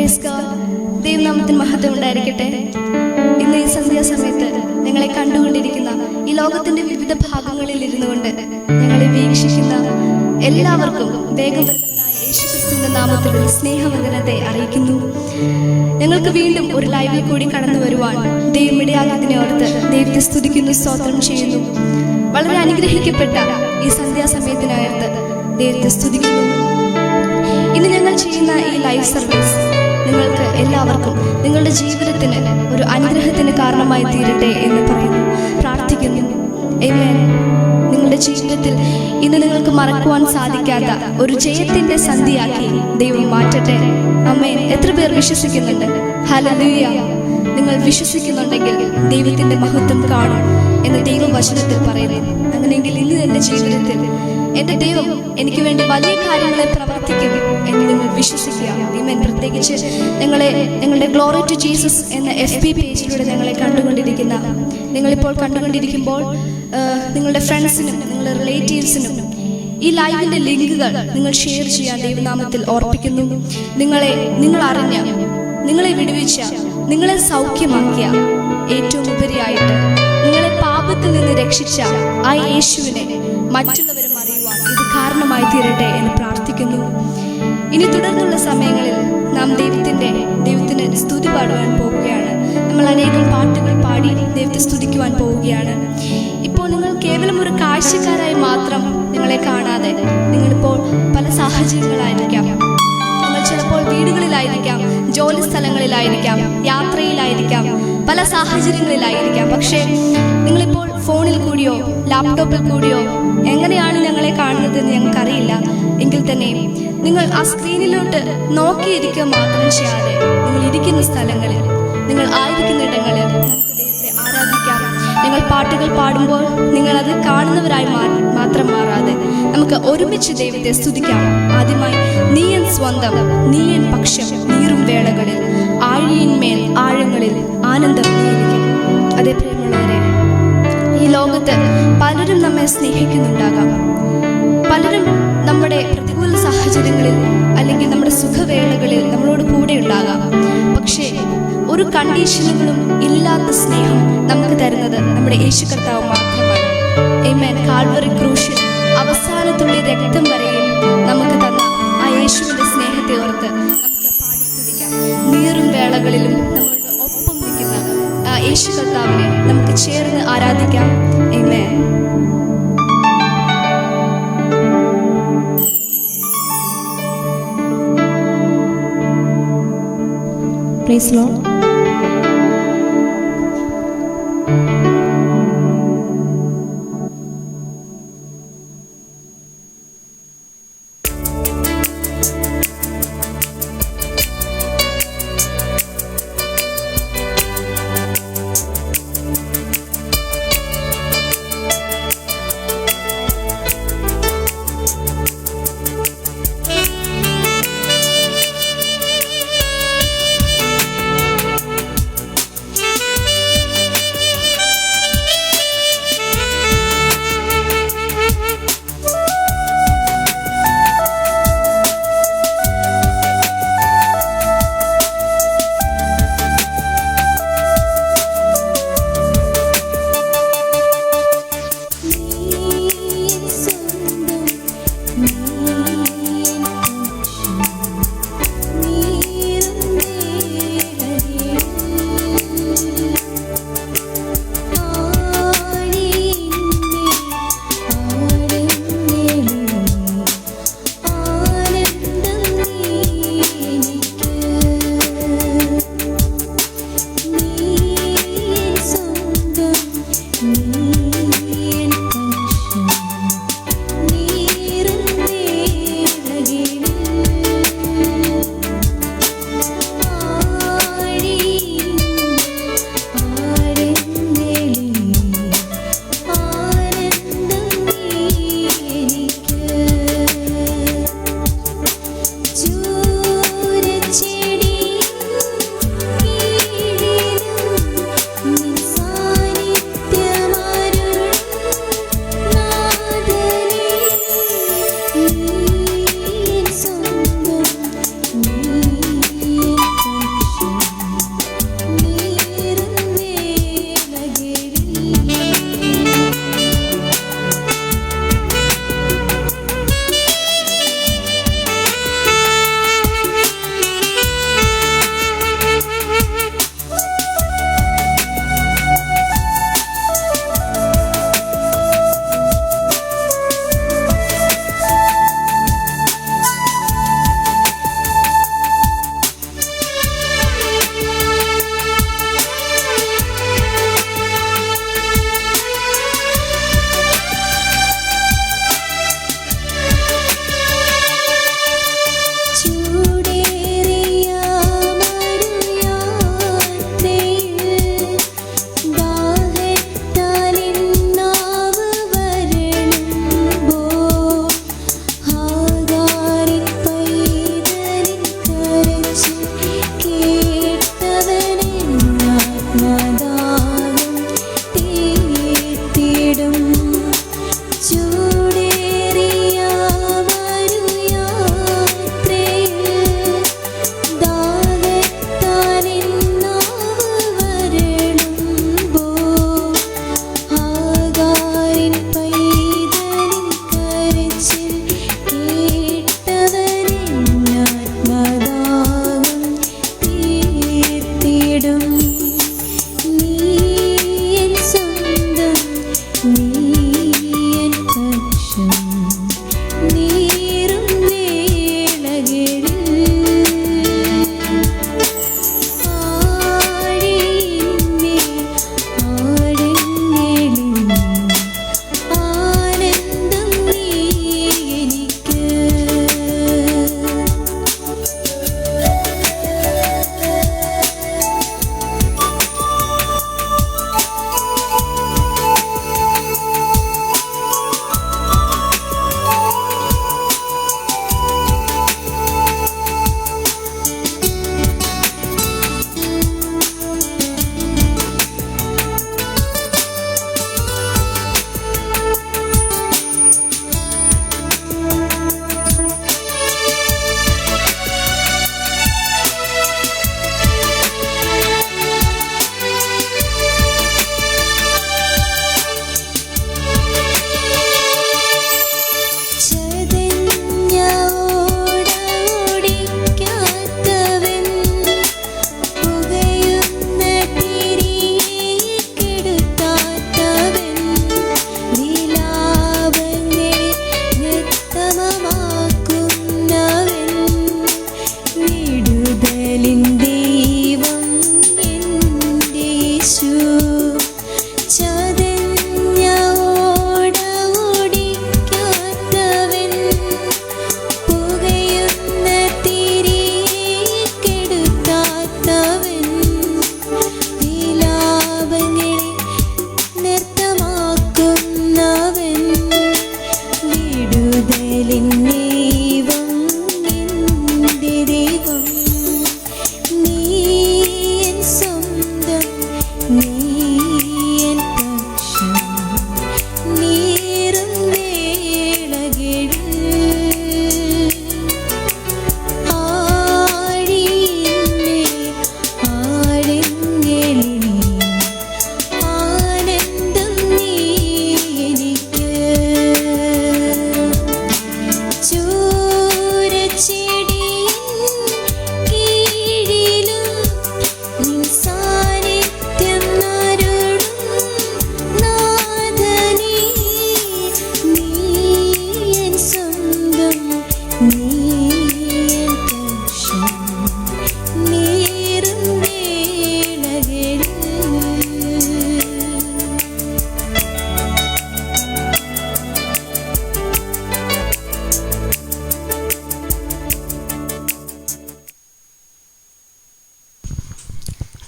Praise God. ദൈവനാമത്തിന് മഹത്വം ഉണ്ടായിരിക്കട്ടെ. ഇന്ന് ഈ സന്ധ്യാസമയത്ത് ഞങ്ങളെ കണ്ടുകൊണ്ടിരിക്കുന്ന ഈ ലോകത്തിന്റെ വിവിധ ഭാഗങ്ങളിൽ ഇരുന്നു കൊണ്ട് ഞങ്ങളെ വീക്ഷിക്കുന്ന എല്ലാവർക്കും വേഗം വരുന്നവനായ യേശുക്രിസ്തുവിന്റെ നാമത്തിൽ സ്നേഹവന്ദനത്തെ അറിയിക്കുന്നു. ഞങ്ങൾക്ക് വീണ്ടും ഒരു ലൈവിൽ കൂടി കടന്നു വരുവാൻ ദൈവം ഇടയാക്കിയതിനെ ഓർത്ത് ദൈവത്തെ സ്തുതിക്കുന്നു, സ്തോത്രം ചെയ്യുന്നു. വളരെ അനുഗ്രഹിക്കപ്പെട്ട ഈ സന്ധ്യാസമയത്തിനായർത്ത് ദൈവത്തെ സ്തുതിക്കുന്നു. ഇന്ന് ഞങ്ങൾ ചെയ്യുന്ന ഈ ലൈവ് സർവീസ് നിങ്ങൾക്ക് എല്ലാവർക്കും നിങ്ങളുടെ ജീവിതത്തിന് ഒരു അനുഗ്രഹത്തിന് കാരണമായി തീരട്ടെ എന്ന് പറയുന്നു, പ്രാർത്ഥിക്കുന്നു. ആമേൻ. നിങ്ങളുടെ ജീവിതത്തിൽ ഇന്ന് നിങ്ങൾക്ക് മറക്കുവാൻ സാധിക്കാത്ത ഒരു ജയത്തിന്റെ സന്ധിയാക്കി ദൈവം മാറ്റട്ടെ. ആമേൻ. എത്ര പേർ വിശ്വസിക്കുന്നുണ്ട്? ഹല്ലേലൂയ. നിങ്ങൾ വിശ്വസിക്കുന്നുണ്ടെങ്കിൽ ദൈവത്തിന്റെ മഹത്വം കാണും എന്ന് ദൈവവചനത്തിൽ പറയുന്നു. അങ്ങനെയെങ്കിൽ ഇന്ന് എൻ്റെ ജീവിതത്തിൽ എൻ്റെ ദൈവം എനിക്ക് വേണ്ടി വലിയ കാര്യങ്ങളെ പ്രവർത്തിക്കും എന്ന് നിങ്ങൾ വിശ്വസിക്കുക. ആമേൻ. പ്രത്യേകിച്ച് ഞങ്ങളുടെ ഗ്ലോറി ടു ജീസസ് എന്ന FB പേജിലൂടെ ഞങ്ങളെ കണ്ടുകൊണ്ടിരിക്കുന്ന നിങ്ങളിപ്പോൾ കണ്ടുകൊണ്ടിരിക്കുമ്പോൾ നിങ്ങളുടെ ഫ്രണ്ട്സിനും നിങ്ങളുടെ റിലേറ്റീവ്സിനും ഈ ലൈവിന്റെ ലിങ്കുകൾ നിങ്ങൾ ഷെയർ ചെയ്യാൻ ദൈവനാമത്തിൽ ഓർപ്പിക്കുന്നു. നിങ്ങൾ അറിഞ്ഞ, നിങ്ങളെ വിടുവിച്ച, നിങ്ങളെ സൗഖ്യമാക്കിയ, ഏറ്റവും ഉപരിയായിട്ട് നിങ്ങളെ പാപത്തിൽ നിന്ന് രക്ഷിച്ച ആ യേശുവിനെ മറ്റുള്ളവരും അറിയുവാൻ ഇത് കാരണമായി തീരട്ടെ എന്ന് പ്രാർത്ഥിക്കുന്നു. ഇനി തുടർന്നുള്ള സമയങ്ങളിൽ നാം ദൈവത്തിന് സ്തുതി പാടുവാൻ പോവുകയാണ്. നമ്മൾ അനേകം പാട്ടുകൾ പാടി ദൈവത്തെ സ്തുതിക്കുവാൻ പോവുകയാണ്. ഇപ്പോൾ നിങ്ങൾ കേവലം ഒരു കാഴ്ചക്കാരായി മാത്രം നിങ്ങളെ കാണാതെ, നിങ്ങളിപ്പോൾ പല സാഹചര്യങ്ങളായിരിക്കാം, നിങ്ങൾ ചിലപ്പോൾ വീടുകളിലായിരിക്കാം, ജോലി സ്ഥലങ്ങളിലായിരിക്കാം, യാത്രയിലായിരിക്കാം, പല സാഹചര്യങ്ങളിലായിരിക്കാം. പക്ഷേ നിങ്ങളിപ്പോൾ ഫോണിൽ കൂടിയോ ലാപ്ടോപ്പിൽ കൂടിയോ എങ്ങനെയാണ് ഞങ്ങളെ കാണുന്നതെന്ന് ഞങ്ങൾക്കറിയില്ല. എങ്കിൽ തന്നെ നിങ്ങൾ ആ സ്ക്രീനിലോട്ട് നോക്കിയിരിക്കുക മാത്രം ചെയ്യാതെ നിങ്ങൾ ഇരിക്കുന്ന സ്ഥലങ്ങളിൽ, നിങ്ങൾ ആയിരിക്കുന്ന ഇടങ്ങളിൽ നമുക്ക് ദൈവത്തെ ആരാധിക്കാം. നിങ്ങൾ പാട്ടുകൾ പാടുമ്പോൾ നിങ്ങളത് കാണുന്നവരായി മാത്രം മാറാതെ നമുക്ക് ഒരുമിച്ച് ദൈവത്തെ സ്തുതിക്കാം. ആദ്യമായി നീയൻ സ്വന്തം, നീയൻ പക്ഷം, നീറും വേളകളിൽ ആഴിയിന്മേൽ ആഴങ്ങളിൽ ആനന്ദം നീയിരിക്കും. അതേ പ്രിയമുള്ളവരെ, ഈ ലോകത്ത് പലരും നമ്മെ സ്നേഹിക്കുന്നുണ്ടാകാം. പലരും നമ്മുടെ പ്രതികൂല സാഹചര്യങ്ങളിൽ അല്ലെങ്കിൽ നമ്മുടെ സുഖവേളകളിൽ നമ്മളോട് കൂടെ ഉണ്ടാകാം. പക്ഷേ ഒരു കണ്ടീഷനുകളും ഇല്ലാത്ത സ്നേഹം നമുക്ക് തരുന്നത് നമ്മുടെ യേശു കർത്താവ് മാത്രമാണ്. ആമേൻ. കാൽവറി ക്രൂശിൽ അവസാനത്തുള്ളി രക്തം വരെയും നമുക്ക് തന്ന ആ യേശുവിന്റെ സ്നേഹത്തെ ഓർത്ത് നമുക്ക് പാടി സ്തുതിക്കാം. നീറും വേളകളിലും നമ്മളുടെ ഒപ്പം നിൽക്കുന്ന ആ യേശു കർത്താവിനെ നമുക്ക് ചേർന്ന് ആരാധിക്കാം. ആമേൻ. Praise Lord.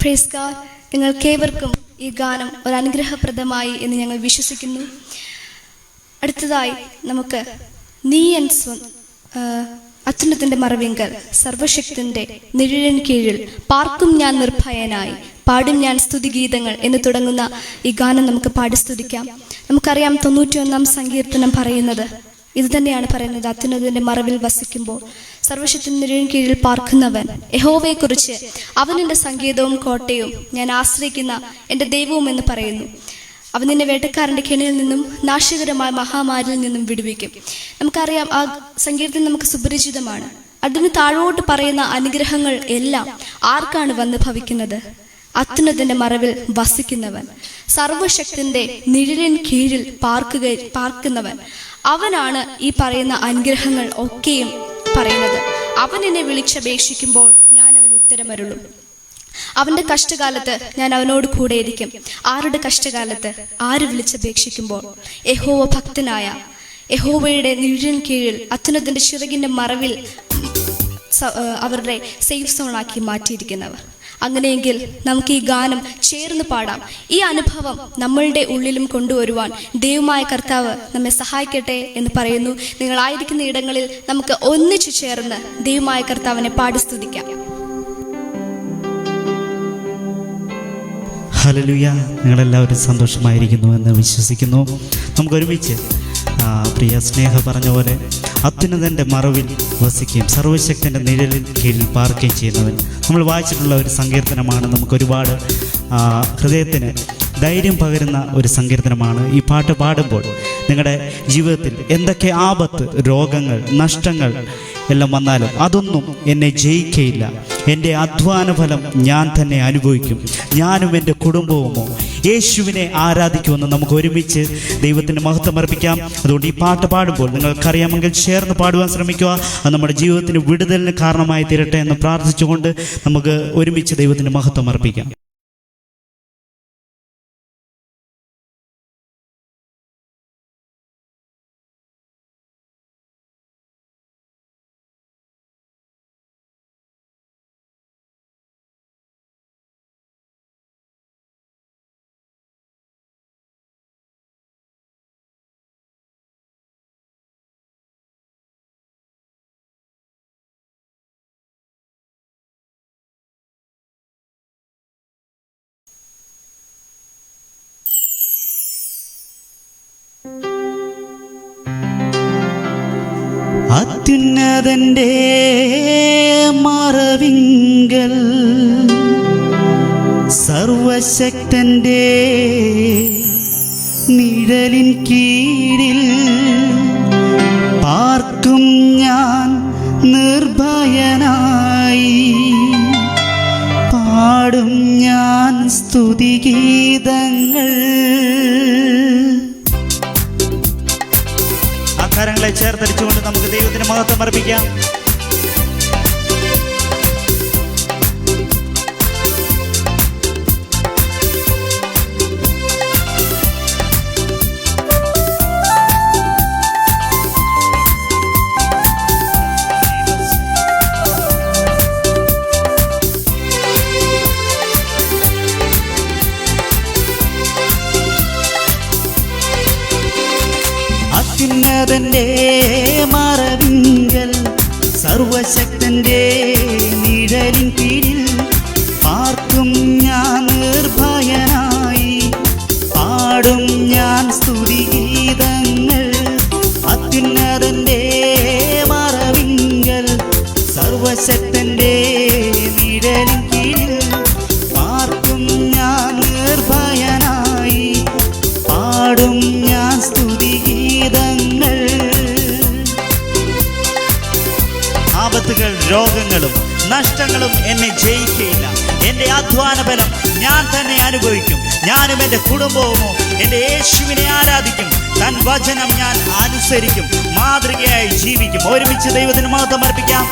Praise God. നിങ്ങൾക്കേവർക്കും ഈ ഗാനം ഒരു അനുഗ്രഹപ്രദമായി എന്ന് ഞങ്ങൾ വിശ്വസിക്കുന്നു. അടുത്തതായി നമുക്ക് നീ എൻ അത്യുന്നതന്റെ മറവിങ്കൽ സർവശക്തിന്റെ നിഴലിൻ കീഴിൽ പാർക്കും ഞാൻ നിർഭയനായി പാടും ഞാൻ സ്തുതിഗീതങ്ങൾ എന്ന് തുടങ്ങുന്ന ഈ ഗാനം നമുക്ക് പാടി സ്തുതിക്കാം. നമുക്കറിയാം 91 സങ്കീർത്തനം പറയുന്നത് ഇത് തന്നെയാണ് പറയുന്നത്. അത്യുന്നതന്റെ മറവിൽ വസിക്കുമ്പോൾ സർവശക്തിന്റെ നിഴലിൻ കീഴിൽ പാർക്കുന്നവൻ യഹോവയെക്കുറിച്ച് അവൻ എൻ്റെ സങ്കേതവും കോട്ടയും ഞാൻ ആശ്രയിക്കുന്ന എൻ്റെ ദൈവവും എന്ന് പറയുന്നു. അവൻ നിന്നെ വേട്ടക്കാരൻ്റെ കെണിയിൽ നിന്നും നാശകരമായ മഹാമാരിയിൽ നിന്നും വിടുവിക്കും. നമുക്കറിയാം ആ സങ്കീർത്തനം നമുക്ക് സുപരിചിതമാണ്. അതിന് താഴോട്ട് പറയുന്ന അനുഗ്രഹങ്ങൾ എല്ലാം ആർക്കാണ് വന്ന് ഭവിക്കുന്നത്? അത്യുന്നതന്റെ മറവിൽ വസിക്കുന്നവൻ, സർവശക്തിന്റെ നിഴലിൻ കീഴിൽ പാർക്കുന്നവൻ, അവനാണ് ഈ പറയുന്ന അനുഗ്രഹങ്ങൾ ഒക്കെയും പറയുന്നത്. അവൻ എന്നെ വിളിച്ചപേക്ഷിക്കുമ്പോൾ ഞാൻ അവന് ഉത്തരമരുളും. അവന്റെ കഷ്ടകാലത്ത് ഞാൻ അവനോട് കൂടെയിരിക്കും. ആരുടെ കഷ്ടകാലത്ത്? ആര് വിളിച്ചപേക്ഷിക്കുമ്പോൾ. യഹോവ ഭക്തനായ യഹോവയുടെ നിഴലിൻ കീഴിൽ അത്യുന്നതന്റെ ചിറകിന്റെ മറവിൽ അവരുടെ സേഫ് സോണാക്കി മാറ്റിയിരിക്കുന്നവർ. അങ്ങനെയെങ്കിൽ നമുക്ക് ഈ ഗാനം ചേർന്ന് പാടാം. ഈ അനുഭവം നമ്മളുടെ ഉള്ളിലും കൊണ്ടുവരുവാൻ ദൈവമായ കർത്താവ് നമ്മെ സഹായിക്കട്ടെ എന്ന് പറയുന്നു. നിങ്ങളായിരിക്കുന്ന ഇടങ്ങളിൽ നമുക്ക് ഒന്നിച്ചു ചേർന്ന് ദൈവമായ കർത്താവിനെ പാടി സ്തുതിക്കാം. ഹല്ലേലൂയ. നിങ്ങളെല്ലാവരും സന്തോഷമായിരിക്കുന്നു എന്ന് വിശ്വസിക്കുന്നു. നമുക്കൊരുമിച്ച് പ്രിയ സ്നേഹ പറഞ്ഞ പോലെ അത്യുന്നതൻ്റെ മറവിൽ വസിക്കുകയും സർവശക്തൻ്റെ നിഴലിൽ കീഴിൽ പാർക്കുകയും ചെയ്യുന്നവൻ. നമ്മൾ വായിച്ചിട്ടുള്ള ഒരു സങ്കീർത്തനമാണ്. നമുക്കൊരുപാട് ഹൃദയത്തിന് ധൈര്യം പകരുന്ന ഒരു സങ്കീർത്തനമാണ്. ഈ പാട്ട് പാടുമ്പോൾ നിങ്ങളുടെ ജീവിതത്തിൽ എന്തൊക്കെ ആപത്ത്, രോഗങ്ങൾ, നഷ്ടങ്ങൾ എല്ലാം വന്നാലും അതൊന്നും എന്നെ ജയിക്കയില്ല. എൻ്റെ അധ്വാന ഫലം ഞാൻ തന്നെ അനുഭവിക്കും, ഞാനും എൻ്റെ കുടുംബവുമോ യേശുവിനെ ആരാധിക്കുമെന്ന് നമുക്ക് ഒരുമിച്ച് ദൈവത്തിന് മഹത്വം അർപ്പിക്കാം. അതുകൊണ്ട് ഈ പാട്ട് പാടുമ്പോൾ നിങ്ങൾക്കറിയാമെങ്കിൽ ചേർന്ന് പാടുവാൻ ശ്രമിക്കുക. അത് നമ്മുടെ ജീവിതത്തിന് വിടുതലിന് കാരണമായി തീരട്ടെ എന്ന് പ്രാർത്ഥിച്ചുകൊണ്ട് നമുക്ക് ഒരുമിച്ച് ദൈവത്തിന് മഹത്വം അർപ്പിക്കാം. അത്യുന്നതന്റെ മറവിങ്കൽ സർവശക്തന്റെ നിഴലിൻ കീഴിൽ പാർക്കും ഞാൻ നിർഭയനായി പാടും ഞാൻ സ്തുതിഗീതങ്ങൾ. കരങ്ങളെ ചേർത്തടിച്ചുകൊണ്ട് നമുക്ക് ദൈവത്തിന് മഹത്വം അർപ്പിക്കാം. അത്യുന്നതന്റെ മറവിങ്കൽ സർവശക്തന്റെ നിഴലിൻ കീഴിൽ പാർക്കും ഞാൻ നിർഭയനായി പാടും ഞാൻ സ്തുതിഗീതങ്ങൾ. അത്യുന്നതന്റെ മറവിങ്കൽ സർവശക്തന്റെ നിഴലിൻ കീഴിൽ പാർക്കും ഞാൻ നിർഭയനായി പാടും ഞാൻ സ്തുതിഗീതങ്ങൾ. ആപത്തുകൾ, രോഗങ്ങളും നഷ്ടങ്ങളും എന്നെ ജയിക്കയില്ല. എൻ്റെ അധ്വാന ബലം ഞാൻ തന്നെ അനുഭവിക്കും, ഞാനും എൻ്റെ കുടുംബവുമോ എൻ്റെ യേശുവിനെ ആരാധിക്കും. തൻ വചനം ഞാൻ അനുസരിക്കും, മാതൃകയായി ജീവിക്കും. ഒരുമിച്ച് ദൈവത്തിന് മഹത്വം അർപ്പിക്കാം.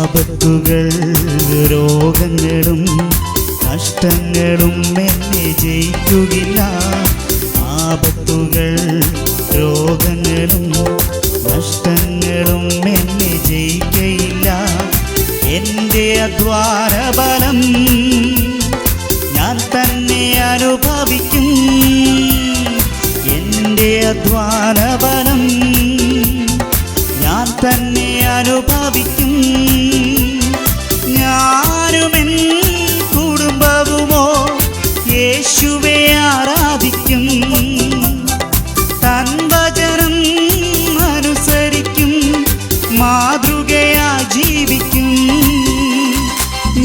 ആപത്തുകൾ, രോഗങ്ങളും നഷ്ടങ്ങളും എന്നെ ജയിക്കുകയില്ല. ആപത്തുകൾ രോഗങ്ങളും നഷ്ടങ്ങളും എന്നെ ജയിക്കയില്ല. എൻ്റെ അധ്വാന ബലം ഞാൻ തന്നെ അനുഭവിക്കും. എൻ്റെ അധ്വാന ബലം ഞാൻ തന്നെ അനുഭവിക്കും. ഞാനുമെൻ കുടുംബവുമോ യേശുവെ ആരാധിക്കും. തൻ വചനം അനുസരിക്കും, മാതൃകയായി ജീവിക്കും.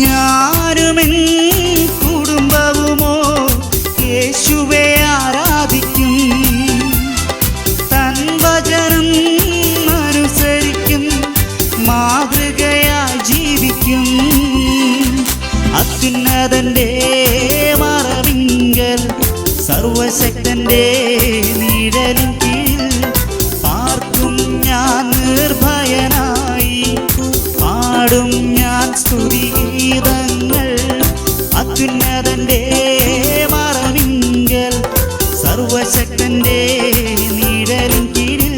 ഞാനുമെൻ കുടുംബവുമോ യേശുവെ ആരാധിക്കും. തൻ വചനം അനുസരിക്കും, മാതൃകയായി ജീവിക്കും. അത്യുന്നതന്റെ മറവിങ്കൽ സർവശക്തന്റെ നിഴലിൻ കീഴിൽ പാർക്കും ഞാൻ നിർഭയനായി. പാടും ഞാൻ സ്തുതിഗീതങ്ങൾ. അത്യുന്നതന്റെ മറവിങ്കൽ സർവശക്തന്റെ നിഴലിൻ കീഴിൽ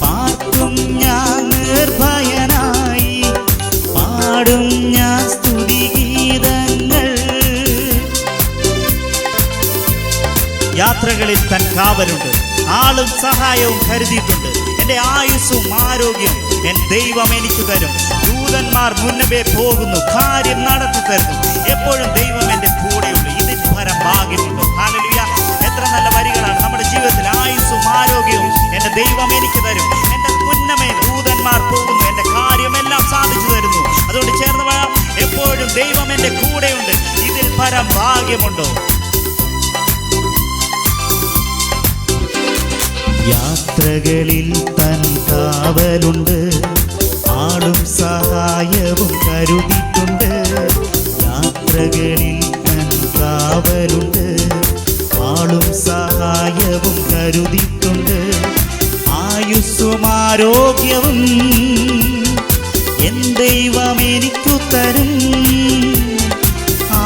പാർക്കും ഞാൻ നിർഭയനായി. പാടും ഞാൻ സ്തുതിഗീതങ്ങൾ. യാത്രകളിൽ തൻ കാവലുണ്ട്, ആളും സഹായവും കരുതിയിട്ടുണ്ട്. എൻ്റെ ആയുസ്സും ആരോഗ്യവും എൻ ദൈവം എനിക്ക് തരും. ദൂതന്മാർ മുന്നമേ പോകുന്നു, കാര്യം നടത്തി തരുന്നു. എപ്പോഴും ദൈവം എൻ്റെ കൂടെയുണ്ട്. ഇതിൽ പരം ഭാഗ്യമുണ്ട്. ഹല്ലേലൂയ! എത്ര നല്ല വരികളാണ്. നമ്മുടെ ജീവിതത്തിൽ ആയുസ്സും ആരോഗ്യവും എൻ്റെ ദൈവം എനിക്ക് തരും. എൻ്റെ മുന്നമേ ദൂതന്മാർ പോകുന്നു, എൻ്റെ കാര്യമെല്ലാം സാധിച്ചു തരുന്നു. അതുകൊണ്ട് ചേർന്ന് പറയാം, എപ്പോഴും ദൈവം എൻ്റെ കൂടെയുണ്ട്. ഇതിൽ പരം ഭാഗ്യമുണ്ടോ? യാത്രകളിൽ തൻ കാവലുണ്ട്, ആളും സഹായവും കരുതിയിട്ടുണ്ട്. യാത്രകളിൽ തൻ കാവലുണ്ട്, ആളും സഹായവും കരുതിയിട്ടുണ്ട്. ആയുസ്സും ആരോഗ്യവും എൻ ദൈവം എനിക്കു തരും.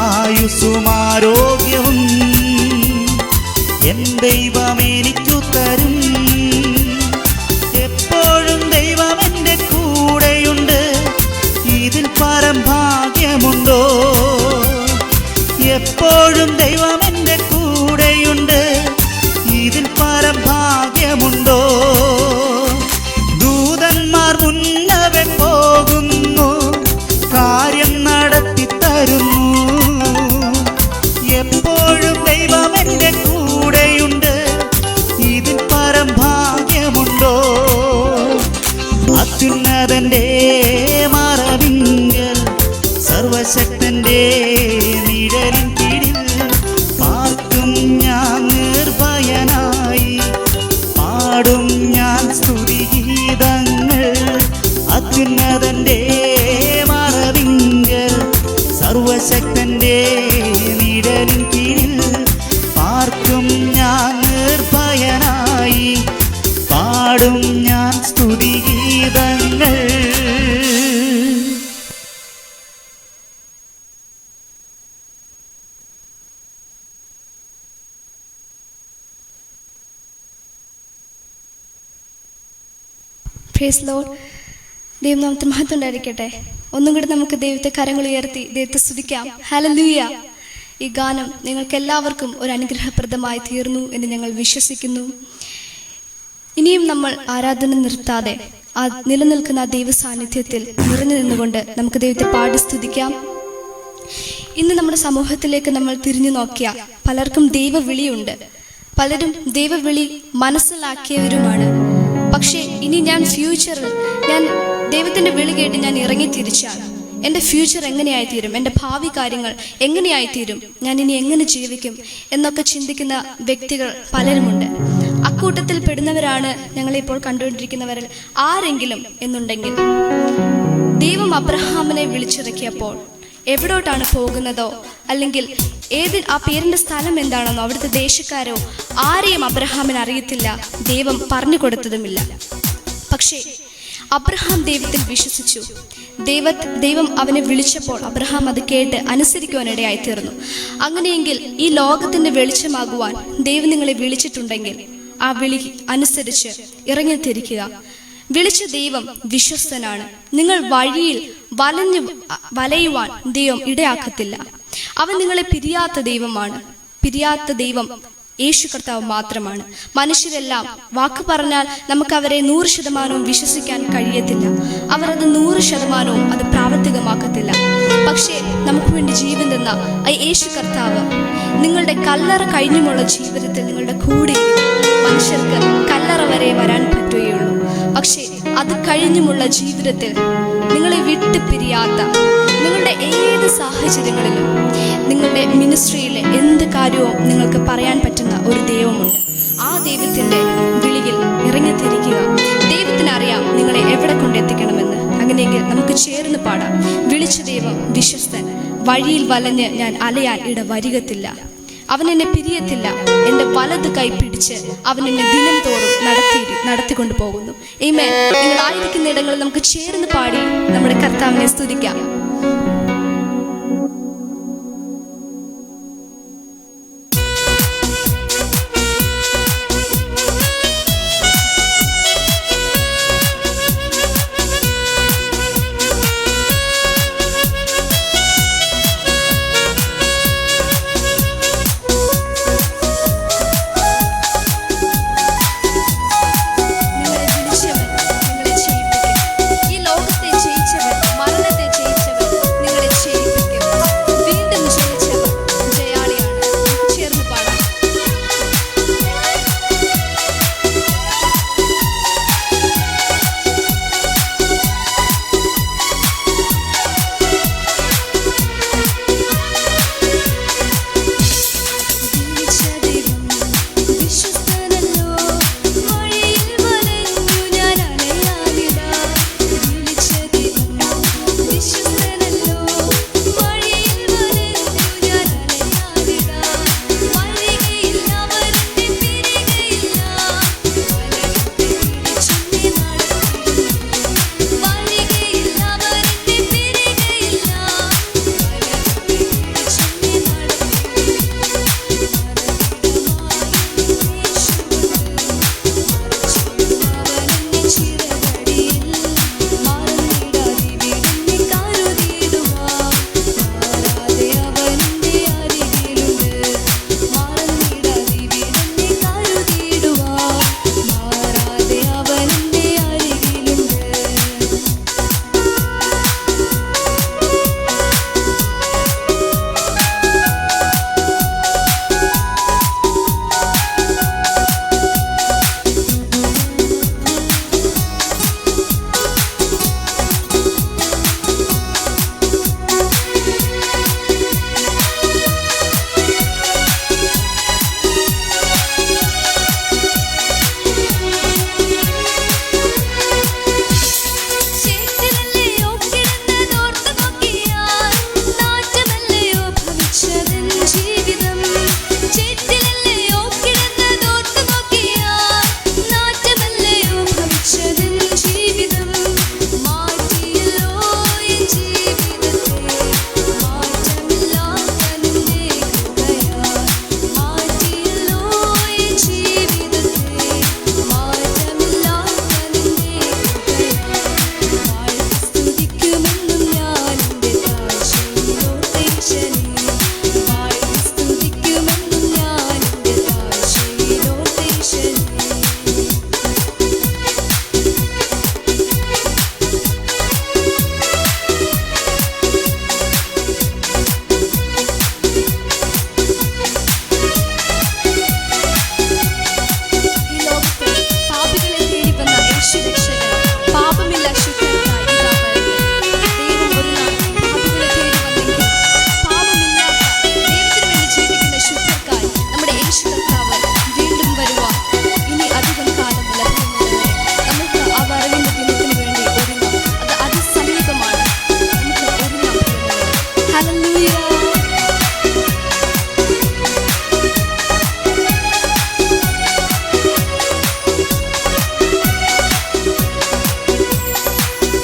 ആയുസ്സും ആരോഗ്യവും എൻ ദൈവം എനിക്കു തരും. എപ്പോഴും ദൈവം എൻ്റെ കൂടെയുണ്ട്. ഇതിൽ പരം ഭാഗ്യമുണ്ടോ? എപ്പോഴും ദൈവം എൻ്റെ കൂടെയുണ്ട്. ഇതിൽ പരം ഭാഗ്യമുണ്ടോ? ദൂതന്മാർ മുന്നവേ പോകുന്നു, കാര്യം നടത്തി തരുന്നു. എപ്പോഴും ദൈവം എൻ്റെ കൂടെയുണ്ട്. ഇതിൽ പരം ഭാഗ്യമുണ്ടോ? അത്യുന്നതന്റെ മറവിങ്കൽ സർവശക്തന്റെ നിഴലിൻ കീഴിൽ പാർക്കും ഞാൻ നിർഭയനായി. പാടും ഞാൻ സ്തുതിഗീതങ്ങൾ. അത്യുന്നതന്റെ മറവിങ്കൽ സർവശക്തന്റെ നിഴലിൻ കീഴിൽ പാർക്കും ഞാൻ നിർഭയനായി. പാടും ഞാൻ സ്തുതിഗീതങ്ങൾ. Praise Lord. ദൈവനാമത്തിന് മഹത്വം ഉണ്ടായിരിക്കട്ടെ. ഒന്നും കൂടി നമുക്ക് ദൈവത്തെ കരങ്ങൾ ഉയർത്തി ദൈവത്തെ സ്തുതിക്കാം. ഹല്ലേലൂയ! ഈ ഗാനം നിങ്ങൾക്ക് എല്ലാവർക്കും ഒരു അനുഗ്രഹപ്രദമായി തീർന്നു എന്ന് ഞങ്ങൾ വിശ്വസിക്കുന്നു. ഇനിയും നമ്മൾ ആരാധന നിർത്താതെ ആ നിലനിൽക്കുന്ന ആ ദൈവ സാന്നിധ്യത്തിൽ നിറഞ്ഞു നിന്നുകൊണ്ട് നമുക്ക് ദൈവത്തെ പാടി സ്തുതിക്കാം. ഇന്ന് നമ്മുടെ സമൂഹത്തിലേക്ക് നമ്മൾ തിരിഞ്ഞു നോക്കിയാൽ പലർക്കും ദൈവവിളിയുണ്ട്. പലരും ദൈവവിളി മനസ്സിലാക്കിയവരുമാണ്. പക്ഷേ ഇനി ഞാൻ ഫ്യൂച്ചറിൽ ഞാൻ ദൈവത്തിൻ്റെ വിളി കേട്ട് ഞാൻ ഇറങ്ങി തിരിച്ചാൽ എൻ്റെ ഫ്യൂച്ചർ എങ്ങനെയായിത്തീരും, എൻ്റെ ഭാവി കാര്യങ്ങൾ എങ്ങനെയായിത്തീരും, ഞാൻ ഇനി എങ്ങനെ ജീവിക്കും എന്നൊക്കെ ചിന്തിക്കുന്ന വ്യക്തികൾ പലരുമുണ്ട്. അക്കൂട്ടത്തിൽ പെടുന്നവരാണ് ഞങ്ങളിപ്പോൾ കണ്ടുകൊണ്ടിരിക്കുന്നവരിൽ ആരെങ്കിലും എന്നുണ്ടെങ്കിൽ, ദൈവം അബ്രഹാമിനെ വിളിച്ചിറക്കിയപ്പോൾ എവിടോട്ടാണ് പോകുന്നതോ അല്ലെങ്കിൽ ആ പേരിൻ്റെ സ്ഥലം എന്താണെന്നോ അവിടുത്തെ ദേശക്കാരോ ആരെയും അബ്രഹാമിന് അറിയത്തില്ല, ദൈവം പറഞ്ഞു കൊടുത്തതുമില്ല. പക്ഷേ അബ്രഹാം ദൈവത്തിൽ വിശ്വസിച്ചു. ദൈവം അവനെ വിളിച്ചപ്പോൾ അബ്രഹാം അത് കേട്ട് അനുസരിക്കുവാനിടയായി തീർന്നു. അങ്ങനെയെങ്കിൽ ഈ ലോകത്തിന്റെ വെളിച്ചമാകുവാൻ ദൈവം നിങ്ങളെ വിളിച്ചിട്ടുണ്ടെങ്കിൽ ആ വിളി അനുസരിച്ച് ഇറങ്ങിത്തിരിക്കുക. വിളിച്ച ദൈവം വിശ്വസ്തനാണ്. നിങ്ങൾ വഴിയിൽ വലയുവാൻ ദൈവം ഇടയാക്കത്തില്ല. അവൻ നിങ്ങളെ പിരിയാത്ത ദൈവമാണ്. പിരിയാത്ത ദൈവം യേശു കർത്താവ് മാത്രമാണ്. മനുഷ്യരെല്ലാം വാക്ക് പറഞ്ഞാൽ നമുക്ക് അവരെ 100% വിശ്വസിക്കാൻ കഴിയത്തില്ല. അവർ അത് 100% അത് പ്രാവർത്തികമാക്കത്തില്ല. പക്ഷേ നമുക്ക് വേണ്ടി ജീവൻ തന്ന യേശു കർത്താവ് നിങ്ങളുടെ കല്ലറ കഴിഞ്ഞുമുള്ള ജീവിതത്തിൽ നിങ്ങളുടെ കൂടെ. മനുഷ്യർക്ക് കല്ലറ വരെ വരാൻ പറ്റുകയുള്ളൂ. പക്ഷേ അത് കഴിഞ്ഞുമുള്ള ജീവിതത്തിൽ നിങ്ങളെ വിട്ടു പിരിയാത്ത, നിങ്ങളുടെ ഏത് സാഹചര്യങ്ങളിലും നിങ്ങളുടെ മിനിസ്ട്രിയിലെ എന്ത് കാര്യവും നിങ്ങൾക്ക് പറയാൻ പറ്റുന്ന ഒരു ദൈവമുണ്ട്. ആ ദൈവത്തിൻ്റെ വിളിയിൽ ഇറങ്ങിത്തിരിക്കുക. ദൈവത്തിന് അറിയാം നിങ്ങളെ എവിടെ കൊണ്ടെത്തിക്കണമെന്ന്. അങ്ങനെയെങ്കിൽ നമുക്ക് ചേർന്ന് പാടാം. വിളിച്ച ദൈവം വിശ്വസ്തൻ, വഴിയിൽ വലഞ്ഞ് ഞാൻ അലയാൻ ഇട വരികത്തില്ല. അവൻ എന്നെ പിരിയത്തില്ല. എൻ്റെ വലത് കൈ പിടിച്ച് അവൻ എന്നെ ദിനം തോറും നടത്തിക്കൊണ്ടു പോകുന്നു. ആമേൻ. നിങ്ങളായിരിക്കുന്ന ഇടങ്ങളിൽ നമുക്ക് ചേർന്ന് പാടി നമ്മുടെ കർത്താവിനെ സ്തുതിക്കാം.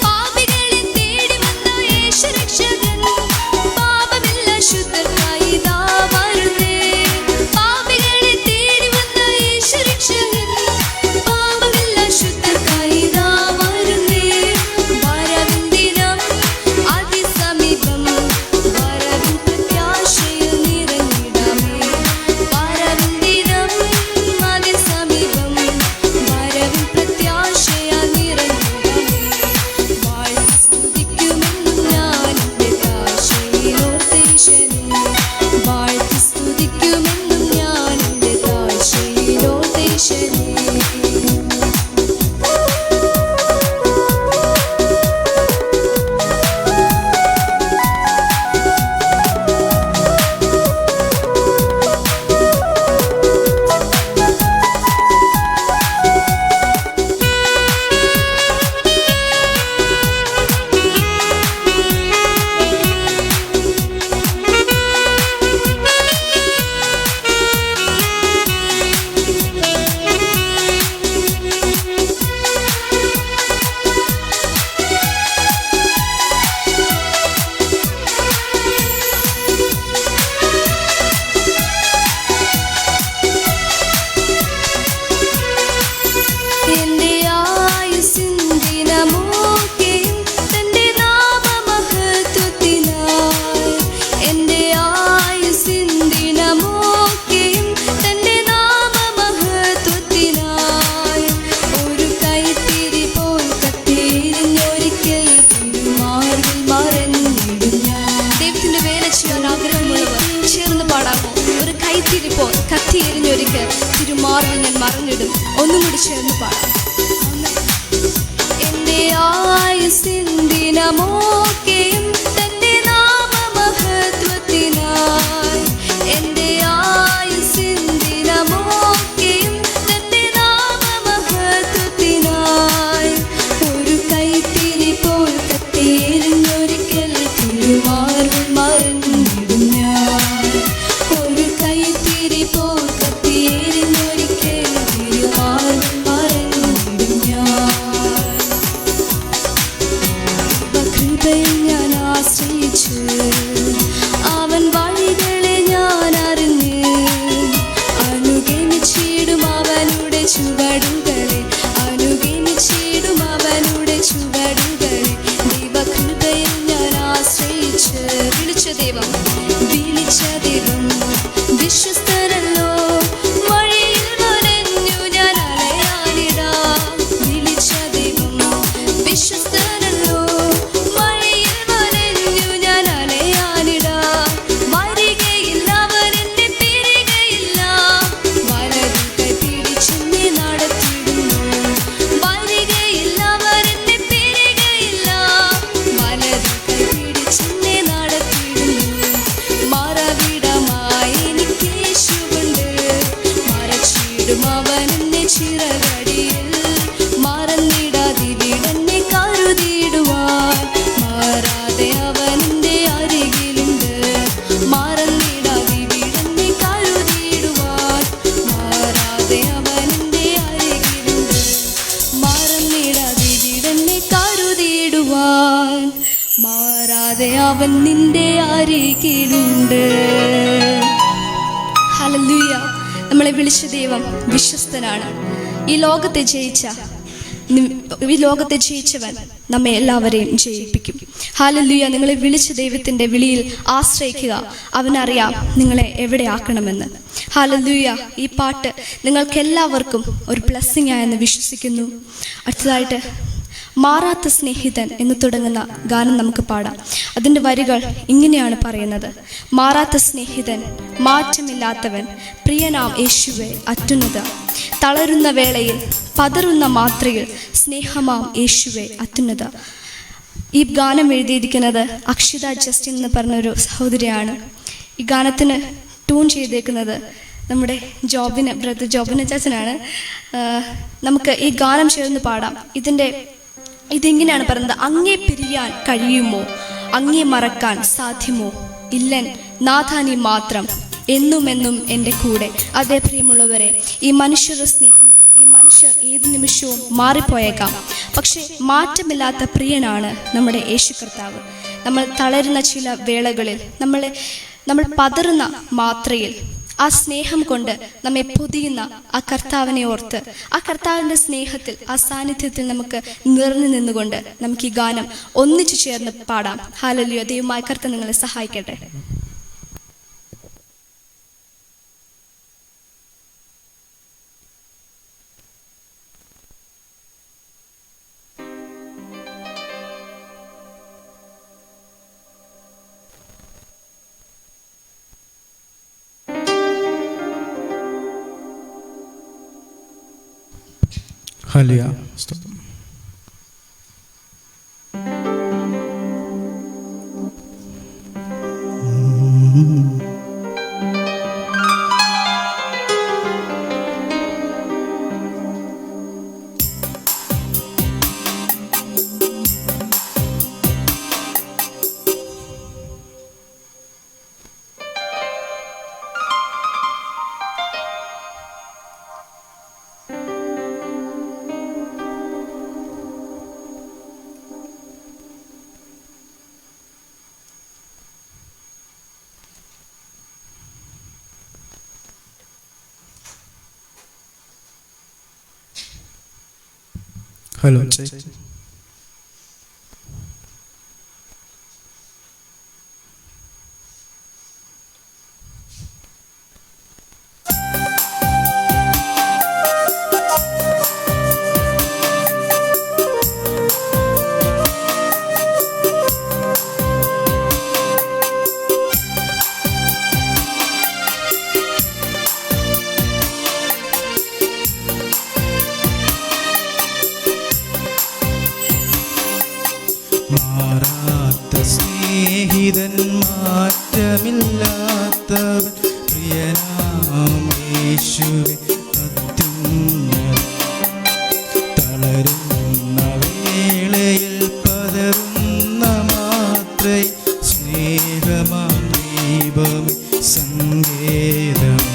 പാപികളെ തേടി ഇപ്പോൾ കത്തി എരിഞ്ഞൊരുക്ക് തിരുമാറിൽ ഞാൻ മറഞ്ഞിടും. ഒന്നും കൂടി ചേർന്ന് പാടാം. എന്റെ ആയുസ്സിൻ ദിനമൊക്കെയും തന്റെ നാമമഹത്വത്തിനായി, എന്റെ ആയുസ്സിൻ ദിനമൊക്കെയും തന്റെ നാമമഹത്വത്തിനായി, ഒരു കൈത്തിരി പോൽ കത്തിയെരിഞ്ഞൊരിക്കൽ തിരുമാറിൽ മറഞ്ഞിടും ഞാൻ. ഒരു കൈത്തിരി പോൽ കത്തിയെരിഞ്ഞൊരിക്കൽ തിരുമാറിൽ മറഞ്ഞിടും ഞാൻ. കൃപയിൽ ഞാൻ ആശ്രയിച്ച് അവൻ വഴികളെ ഞാൻ അറിഞ്ഞ് അനുഗമിച്ചിടും അവനുടെ ചുവടുകളെ, അനുഗമിച്ചിടും അവനുടെ ചുവടുകളെ. ദൈവകൃപയിൽ ഞാൻ ആശ്രയിച്ച് വിളിച്ച ദൈവം വിശ്വസ്തരല്ലോ, വഴിയിൽ വലഞ്ഞു ഞാൻ അലയാനിടാം. വിളിച്ച ദൈവം വിശ്വസ്തരല്ലോ, വഴിയിൽ വലഞ്ഞു ഞാൻ അലയാനിടാം. വരികയില്ല അവരെന്നെ പിരികയില്ല, വലതു കൈ പിടിച്ചെന്നെ നടത്തിയിടുന്നു. വരികയില്ല അവരെന്നെ പിരികയില്ല, വലതു കൈ പിടിച്ചെന്നെ നടത്തിയിടുന്നു. മറവിടമായി എനിക്ക് യേശുവുണ്ട്, മറച്ചിടും അവനെന്നെ ചിറകടിയിൽ. മറന്നിടാതിവിടെന്നെ കരുതിയിടുവാൻ, മാറാതെ അവനെന്റെ അരികിലുണ്ട്. മറന്നിടാതിവിടെന്നെ കരുതിയിടുവാൻ, മാറാതെ അവനെന്റെ അരികിലുണ്ട്. മറന്നിടാതിവിടെന്നെ കരുതിയിടുവാൻ, മാറാതെ അവൻ നിന്റെ അരികിലുണ്ട്. ഹല്ലേലൂയ. നമ്മളെ വിളിച്ച ദൈവം വിശ്വസ്തനാണ്. ഈ ലോകത്തെ ജയിച്ചവൻ നമ്മെ എല്ലാവരെയും ജയിപ്പിക്കും. ഹല്ലേലൂയ. നിങ്ങളെ വിളിച്ച ദൈവത്തിൻ്റെ വിളിയിൽ ആശ്രയിക്കുക. അവനറിയാം നിങ്ങളെ എവിടെ ആക്കണമെന്ന്. ഹല്ലേലൂയ. ഈ പാട്ട് നിങ്ങൾക്കെല്ലാവർക്കും ഒരു ബ്ലെസ്സിങ് ആയെന്ന് വിശ്വസിക്കുന്നു. അടുത്തതായിട്ട് മാറാത്ത സ്നേഹിതൻ എന്ന് തുടങ്ങുന്ന ഗാനം നമുക്ക് പാടാം. അതിൻ്റെ വരികൾ ഇങ്ങനെയാണ് പറയുന്നത്. മാറാത്ത സ്നേഹിതൻ, മാറ്റമില്ലാത്തവൻ, പ്രിയനാം യേശുവേ അത്യുന്നത. തളരുന്ന വേളയിൽ, പതറുന്ന മാത്രയിൽ, സ്നേഹമാം യേശുവേ അത്യുന്നത. ഈ ഗാനം എഴുതിയിരിക്കുന്നത് അക്ഷിത ജസ്റ്റിൻ എന്ന് പറഞ്ഞൊരു സഹോദരിയാണ്. ഈ ഗാനത്തിന് ട്യൂൺ ചെയ്തേക്കുന്നത് നമ്മുടെ ബ്രദർ ജോബിന് ചാച്ചനാണ്. നമുക്ക് ഈ ഗാനം ചേർന്ന് പാടാം. ഇതിങ്ങനെയാണ് പറയുന്നത്. അങ്ങേ പിരിയാൻ കഴിയുമോ, അങ്ങേ മറക്കാൻ സാധ്യമോ, ഇല്ലൻ നാഥാനി മാത്രം എന്നുമെന്നും എൻ്റെ കൂടെ. അതേ പ്രിയമുള്ളവരെ, ഈ മനുഷ്യരുടെ സ്നേഹം, ഈ മനുഷ്യർ ഏത് നിമിഷവും മാറിപ്പോയേക്കാം. പക്ഷേ മാറ്റമില്ലാത്ത പ്രിയനാണ് നമ്മുടെ യേശു കർത്താവ്. നമ്മൾ തളരുന്ന ചില വേളകളിൽ, നമ്മൾ പതറുന്ന മാത്രയിൽ ആ സ്നേഹം കൊണ്ട് നമ്മെ പൊതിയുന്ന ആ കർത്താവിനെ ഓർത്ത്, ആ കർത്താവിൻ്റെ സ്നേഹത്തിൽ, ആ സാന്നിധ്യത്തിൽ നമുക്ക് നിറഞ്ഞു നിന്നുകൊണ്ട് നമുക്ക് ഈ ഗാനം ഒന്നിച്ചു ചേർന്ന് പാടാം. ഹല്ലേലൂയ. ദൈവമായ കർത്താവ് നിങ്ങളെ സഹായിക്കട്ടെ. ഹല്ലേലൂയ. സ്തോത്രം. ഹലോ. മാറ്റമില്ലാത്തവൻ പ്രിയനാം യേശുവേ അത്യുന്നതൻ. തളരുന്ന വേളയിൽ പതറുന്ന മാത്രേ സ്നേഹമാം ദീപമേ സങ്കേതമേ.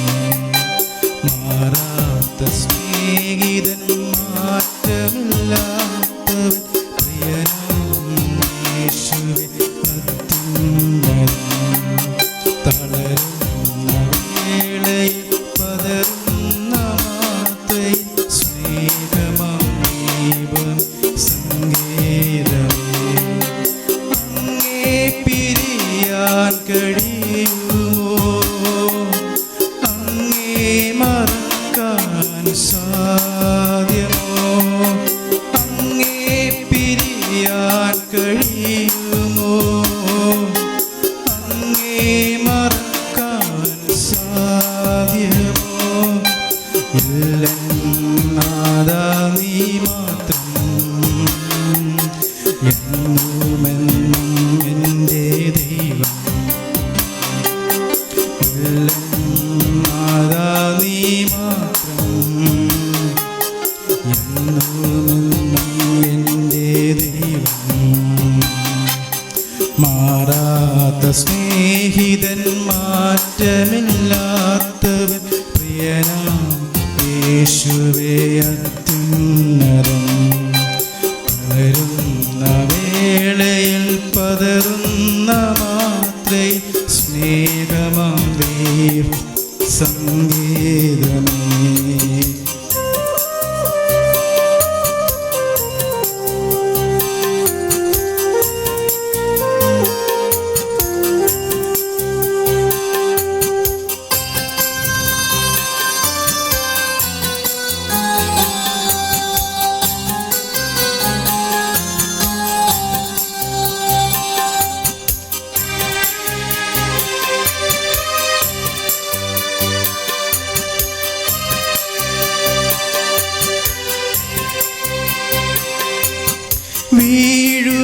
മാറാത്ത സ്നേഹിതൻ മാറ്റമില്ലാത്തവൻ പ്രിയനാം യേശുവേ അത്യുന്നതൻ. തളരുന്ന വേളയിൽ പതറുന്ന മാത്രേ സ്നേഹമാം ദീപം സങ്കേതമേ. അങ്ങേ പിരിയാൻ കഴിയുമോ? അങ്ങേ മറക്കാൻ സാധ്യമോ? അങ്ങേ പിരിയാൻ കഴിയുമോ? അങ്ങേ മറക്കാൻ സാധ്യമോ? ഇല്ലെന്നാദാ നീ മാത്രം എന്നുമെന്നും എൻ്റെ ദൈവം. ഇല്ലെന്നാദാ നീ മാത്രം എന്നുമെന്നും എൻ്റെ ദൈവം. മാറാത്ത സ്നേഹിതൻ മാറ്റമില്ലാത്തവൻ പ്രിയനാം യേശുവേ അത്യുന്നതൻ. വളരുന്ന വേളയിൽ പതറുന്ന മാത്രേ സ്നേഹമാം ദൈവം സംഗീതമേ.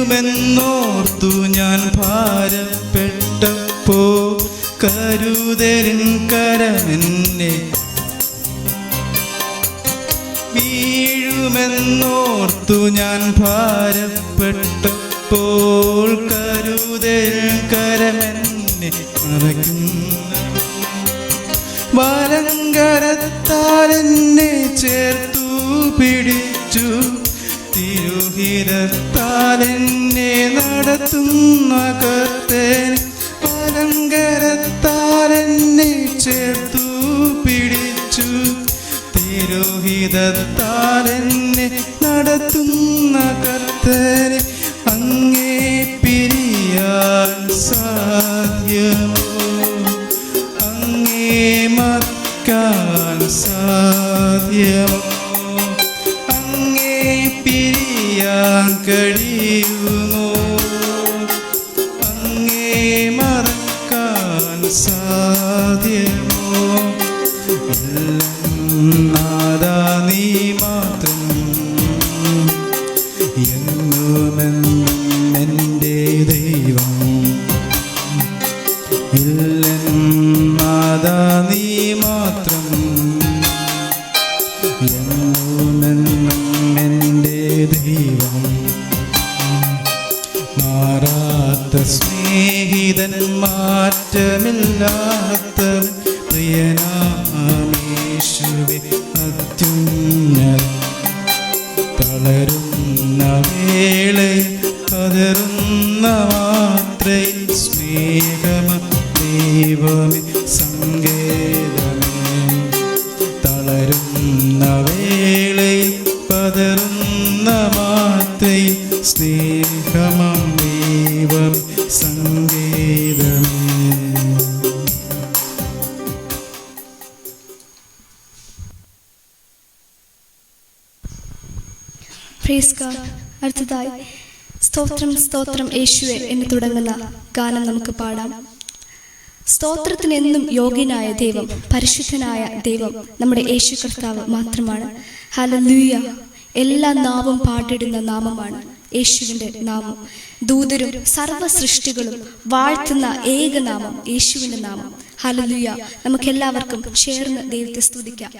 വീഴുമെന്നോർത്തു ഞാൻ ഭാരപ്പെട്ടപ്പോ കരുതലിൻ കരമെന്നെ. വീഴുമെന്നോർത്തു ഞാൻ ഭാരപ്പെട്ടപ്പോൾ കരുതലിൻ കരമെന്നെ മറയ്ക്കുന്ന. വലങ്കരത്താൽ എന്നെ ചേർത്തു പിടിച്ചു, തിരുഹിതത്താൽ എന്നെ നടത്തുന്ന കർത്തൻ. വലങ്കരത്താൽ എന്നെ ചേർത്തു പിടിച്ചു, തിരുഹിതത്താൽ എന്നെ നടത്തുന്ന കർത്തൻ. അങ്ങേ പിരിയാൻ സാധ്യമോ? അങ്ങേ മറക്കാൻ സാധ്യമോ? അങ്ങേ പിരിയാൻ കഴിയുമോ? അങ്ങേ മറക്കാൻ സാധ്യമോ? ഇല്ലെന്നാദാ നീ മാത്രം എന്നുമെന്നും എൻ്റെ ദൈവം. ഇല്ലെന്നാദാ നീ മാത്രം എന്നുമെന്നും എൻ്റെ ദൈവം. മാറാത്ത സ്നേഹിതൻ മാറ്റമില്ലാത്തവൻ പ്രിയനാം യേശുവേ അത്യുന്നതൻ. തളരുന്ന വേളയിൽ പതറുന്ന മാത്രേ സ്നേഹമാം ദൈവമേ സങ്കേതമേ. തളരുന്ന വേളയിൽ പതറുന്ന മാത്രേ സ്നേഹമാം ദൈവമേ സങ്കേതമേ. Praise God. അടുത്തതായി സ്തോത്രം സ്തോത്രം യേശുവേ എന്ന് തുടങ്ങുന്ന ഗാനം നമുക്ക് പാടാം. സ്തോത്രത്തിന് എന്നും യോഗ്യനായ ദൈവം, പരിശുദ്ധനായ ദൈവം നമ്മുടെ യേശു കർത്താവ് മാത്രമാണ്. ഹല്ലേലൂയ. എല്ലാ നാവും പാടിടുന്ന നാമമാണ് യേശുവിൻ്റെ നാമം. ദൂതരും സർവ്വ സൃഷ്ടികളും വാഴ്ത്തുന്ന ഏകനാമം യേശുവിൻ്റെ നാമം. ഹല്ലേലൂയ. നമുക്കെല്ലാവർക്കും ചേർന്ന് ദൈവത്തെ സ്തുതിക്കാം.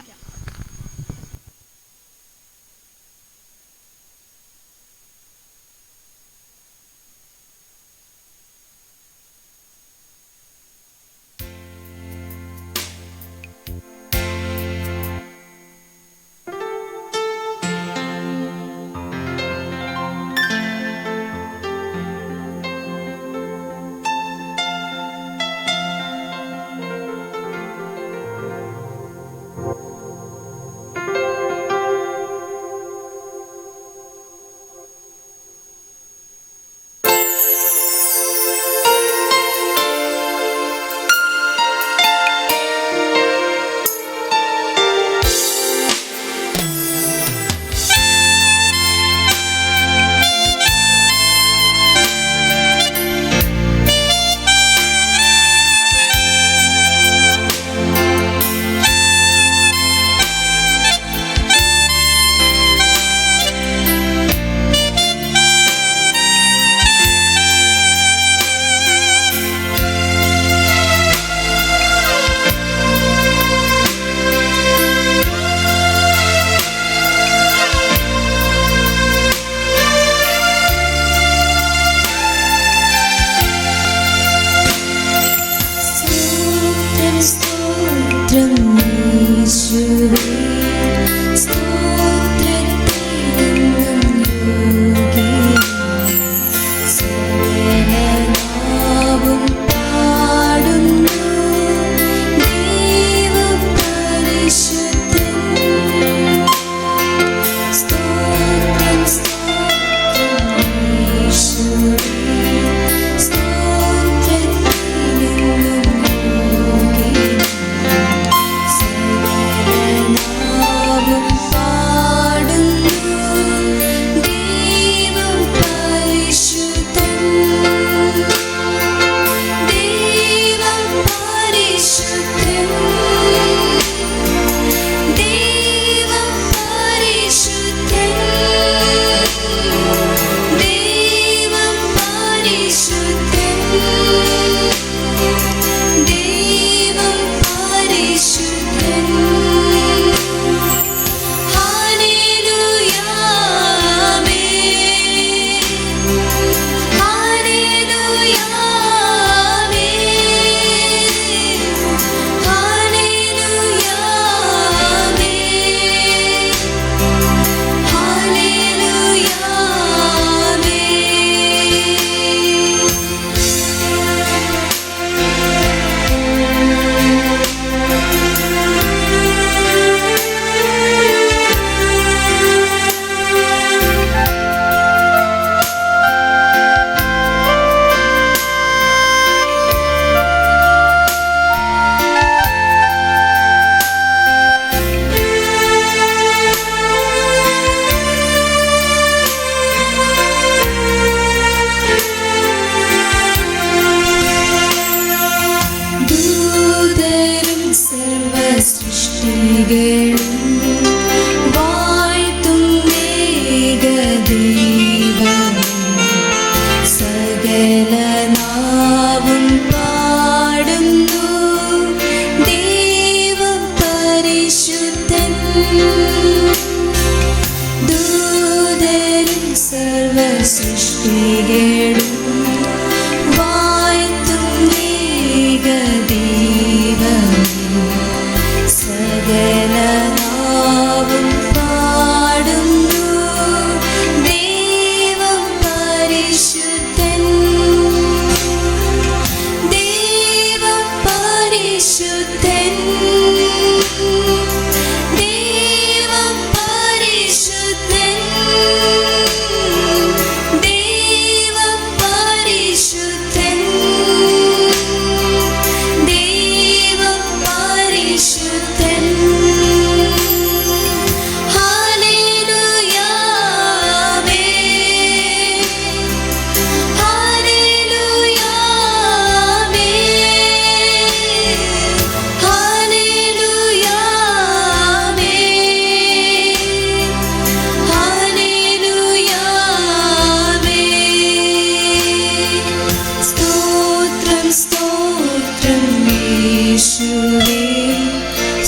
യേശുവേ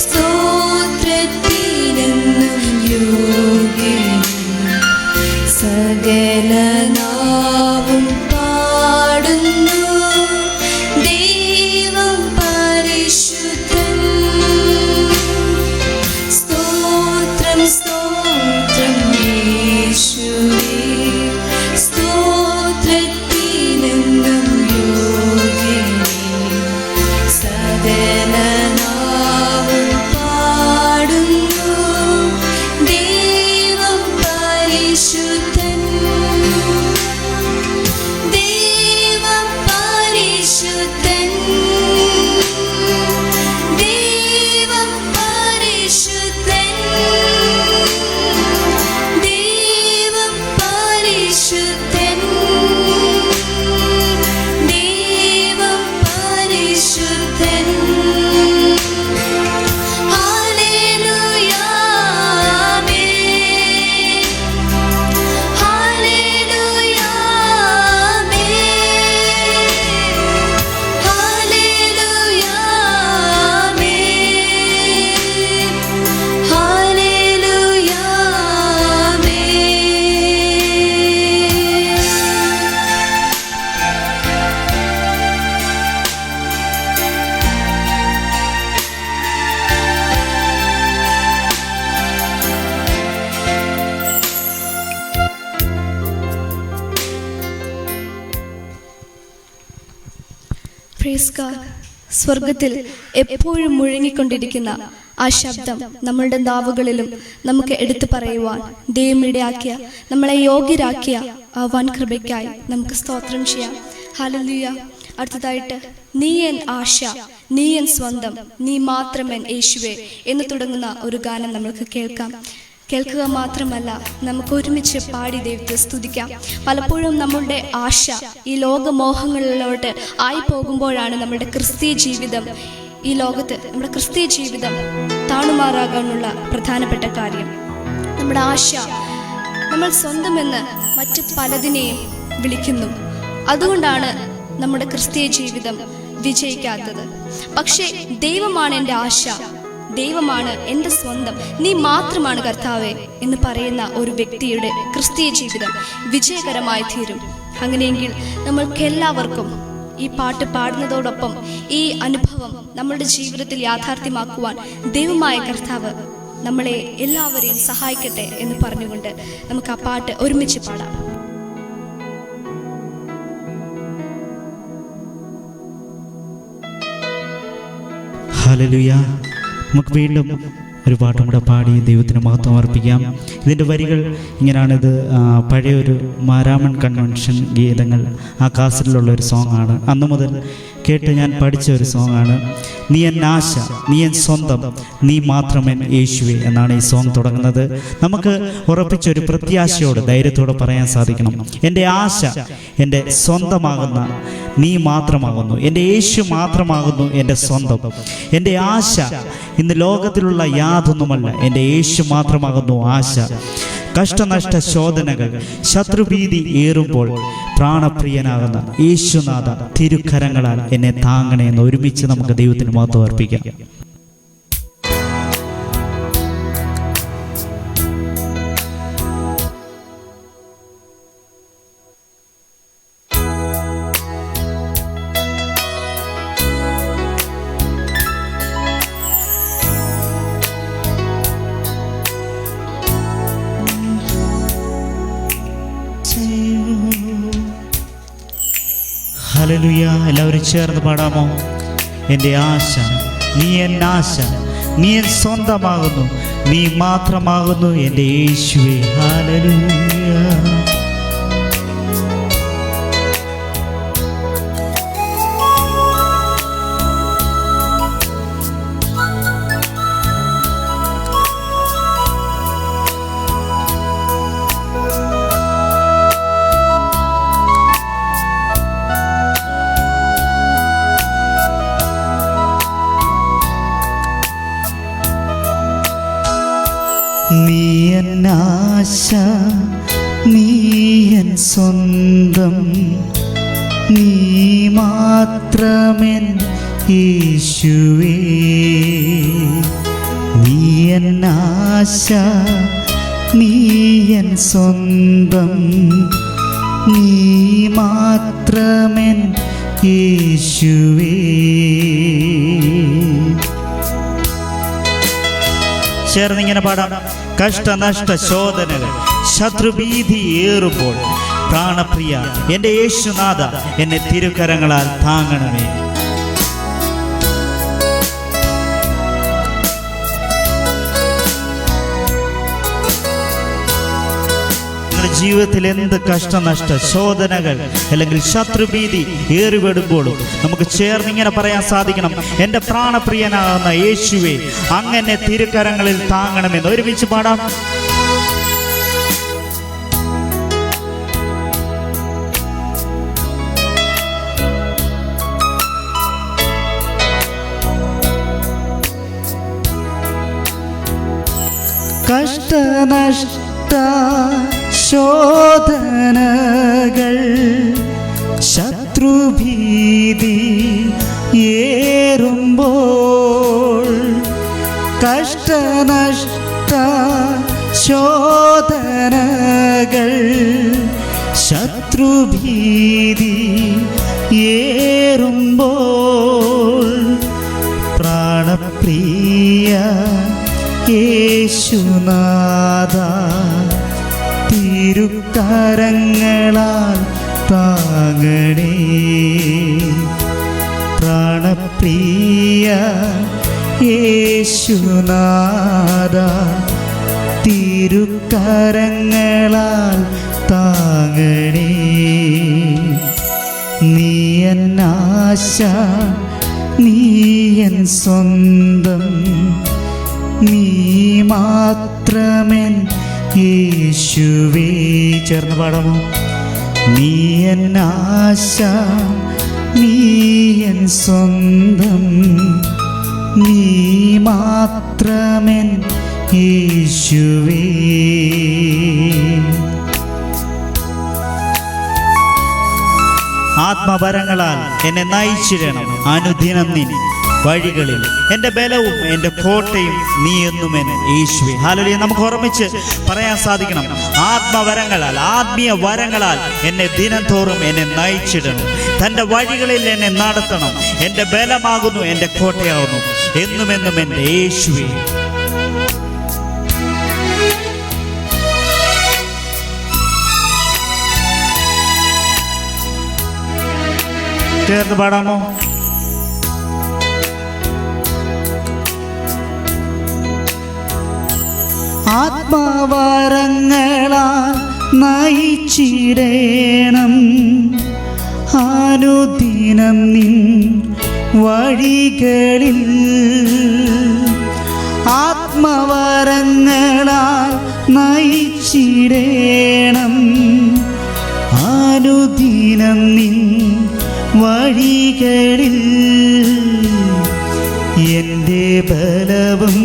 സ്തോത്രത്തിനെന്നും യോഗ്യൻ. സകല നാവും പാടുന്നു ദൈവം പരിശുദ്ധൻ. സ്തോത്രം സ്തോത്രം യേശുവേ സ്തോത്രത്തിനെന്നും യോഗ്യൻ. സകല നാവും പാടുന്നു ദൈവം പരിശുദ്ധൻ. ദൈവം പരിശുദ്ധൻ. ദൈവം പരിശുദ്ധൻ. ദൈവം പരിശുദ്ധൻ. ദൈവം പരിശുദ്ധൻ. ഹല്ലേലൂയ ആമേൻ. ഹല്ലേലൂയ ആമേൻ. ഹല്ലേലൂയ ആമേൻ. ഹല്ലേലൂയ ആമേൻ. Praise God. സ്വർഗത്തിൽ എപ്പോഴും മുഴങ്ങിക്കൊണ്ടിരിക്കുന്ന ആ ശബ്ദം നമ്മളുടെ നാവുകളിലും നമുക്ക് എടുത്തു പറയുവാൻ ദൈവം ഇടയാക്കിയ, നമ്മളെ യോഗ്യരാക്കിയ ആ വൻ കൃപയ്ക്കായി നമുക്ക് സ്തോത്രം ചെയ്യാം. ഹല്ലേലൂയ. അടുത്തതായിട്ട് നീ എൻ ആശ, നീ എൻ സ്വന്തം, നീ മാത്രമൻ യേശുവേ എന്ന് തുടങ്ങുന്ന ഒരു ഗാനം നമുക്ക് കേൾക്കുക മാത്രമല്ല, നമുക്ക് ഒരുമിച്ച് പാടി ദൈവത്തെ സ്തുതിക്കാം. പലപ്പോഴും നമ്മളുടെ ആശ ഈ ലോകമോഹങ്ങളിലോട്ട് ആയി പോകുമ്പോഴാണ് നമ്മുടെ ക്രിസ്തീയ ജീവിതം, ഈ ലോകത്ത് നമ്മുടെ ക്രിസ്തീയ ജീവിതം താണുമാറാകാനുള്ള പ്രധാനപ്പെട്ട കാര്യം. നമ്മുടെ ആശ നമ്മൾ സ്വന്തമെന്ന് മറ്റു പലതിനെയും വിളിക്കുന്നു. അതുകൊണ്ടാണ് നമ്മുടെ ക്രിസ്തീയ ജീവിതം വിജയിക്കാത്തത്. പക്ഷേ ദൈവമാണ് എൻ്റെ ആശ, ദൈവമാണ് എൻ്റെ സ്വന്തം, നീ മാത്രമാണ് കർത്താവേ എന്ന് പറയുന്ന ഒരു വ്യക്തിയുടെ ക്രിസ്തീയ ജീവിതം വിജയകരമായി തീരും. അങ്ങനെയെങ്കിൽ നമ്മൾക്കെല്ലാവർക്കും ഈ പാട്ട് പാടുന്നതോടൊപ്പം ഈ അനുഭവം നമ്മളുടെ ജീവിതത്തിൽ യാഥാർത്ഥ്യമാക്കുവാൻ ദൈവമായ കർത്താവ് നമ്മളെ എല്ലാവരെയും സഹായിക്കട്ടെ എന്ന് പറഞ്ഞുകൊണ്ട് നമുക്ക് ആ പാട്ട് ഒരുമിച്ച് പാടാം. ഹല്ലേലൂയ. നമുക്ക് വീണ്ടും ഒരു പാട്ടും കൂടെ പാടി ദൈവത്തിന് മഹത്വം അർപ്പിക്കാം. ഇതിൻ്റെ വരികൾ ഇങ്ങനെയാണിത്. പഴയൊരു മാരാമൺ കൺവെൻഷൻ ഗീതങ്ങൾ ആ കാസറ്റിലുള്ള ഒരു സോങ്ങാണ്. അന്നു മുതൽ കേട്ട് ഞാൻ പഠിച്ച ഒരു സോങ്ങാണ്. നീ എൻ ആശ, നീ എൻ സ്വന്തം, നീ മാത്രമൻ യേശുവേ എന്നാണ് ഈ സോങ് തുടങ്ങുന്നത്. നമുക്ക് ഉറപ്പിച്ചൊരു പ്രത്യാശയോട് ധൈര്യത്തോടെ പറയാൻ സാധിക്കണം, എൻ്റെ ആശ എൻ്റെ സ്വന്തമാകുന്ന നീ മാത്രമാകുന്നു, എൻ്റെ യേശു മാത്രമാകുന്നു എൻ്റെ സ്വന്തം. എൻ്റെ ആശ ഇന്ന് ലോകത്തിലുള്ള യാതൊന്നുമല്ല, എൻ്റെ യേശു മാത്രമാകുന്നു ആശ. കഷ്ടനഷ്ട ശോധനകൾ ശത്രുഭീതി ഏറുമ്പോൾ പ്രാണപ്രിയനാകുന്ന യേശുനാഥ തിരുക്കരങ്ങളാൽ എന്നെ താങ്ങണേ എന്ന് ഒരുമിച്ച് നമുക്ക് ദൈവത്തിന് മഹത്വം അർപ്പിക്കാം. ഹല്ലേലൂയ. എല്ലാവരും ചേർന്ന് പാടാമോ? എൻ്റെ ആശ, നീ എൻ ആശ, നീ എൻ സ്വന്തമാകുന്നു, നീ മാത്രമാകുന്നു എൻ്റെ യേശുവേ. ഹല്ലേലൂയ. നീ എൻ ആശ, നീ എൻ സ്വന്തം, നീ മാത്രമെൻ യേശുവേ, നീ എൻ ആശ, നീ എൻ സ്വന്തം, നീ മാത്രമെൻ യേശുവേ. ചേർന്നിങ്ങനെ പാടാം. കഷ്ടനഷ്ട ശോധനകൾ ശത്രുഭീതി ഏറുമ്പോൾ പ്രാണപ്രിയ എൻ്റെ യേശുനാഥ എന്നെ തിരുക്കരങ്ങളാൽ താങ്ങണമേ. ജീവിതത്തിൽ എന്ത് കഷ്ടനഷ്ട ശോധനകൾ അല്ലെങ്കിൽ ശത്രുഭീതി ഏറിവിടുമ്പോഴും നമുക്ക് ചേർന്നിങ്ങനെ പറയാൻ സാധിക്കണം, എൻ്റെ പ്രാണപ്രിയനാകുന്ന യേശുവേ, അങ്ങനെ തിരുക്കരങ്ങളിൽ താങ്ങണമെന്ന്. ഒരുമിച്ച് പാടാം. കഷ്ടനഷ്ട ശോധനകൾ ശത്രുഭീതി ഏറുമ്പോൾ, കഷ്ടനഷ്ട ശോധനകൾ ശത്രുഭീതി ഏറുമ്പോൾ പ്രാണപ്രിയ യേശുനാഥ തിരുക്കരങ്ങളാൽ താങ്ങണേ. പ്രാണപ്രിയ യേശുനാഥ തിരുക്കരങ്ങളാൽ താങ്ങണേ. നീ എൻ ആശ, നീ എൻ സ്വന്തം, നീ മാത്രമെൻ യേശുവേ. ചേർന്ന് പാടാമോ? നീ എൻ ആശ, നീ എൻ സ്വന്തം, നീ മാത്രമെൻ യേശുവേ. ആത്മവരങ്ങളാൽ എന്നെ നയിച്ചിടണം അനുദിനം നിൻ വഴികളിൽ. എൻ്റെ ബലവും എൻ്റെ കോട്ടയും നീ എന്നും എൻ യേശുവേ. ഹല്ലേലൂയ. നമുക്ക് ഓർമ്മിച്ച് പറയാൻ സാധിക്കണം, ആത്മവരങ്ങളാൽ, ആത്മീയ വരങ്ങളാൽ എന്നെ ദിനം തോറും എന്നെ നയിച്ചിടണം, തൻ്റെ വഴികളിൽ എന്നെ നടത്തണം. എൻ്റെ ബലമാകുന്നു, എൻ്റെ കോട്ടയാകുന്നു എന്നുമെന്നും എൻ്റെ യേശുവേ. ചേർന്ന് പാടാമോ? ആത്മവരങ്ങളാൽ നയിച്ചിടേണം അനുദിനം നിൻ വഴികളിൽ. ആത്മവരങ്ങളാൽ നയിച്ചിടേണം അനുദിനം നിൻ വഴികളിൽ. എൻ്റെ ബലവും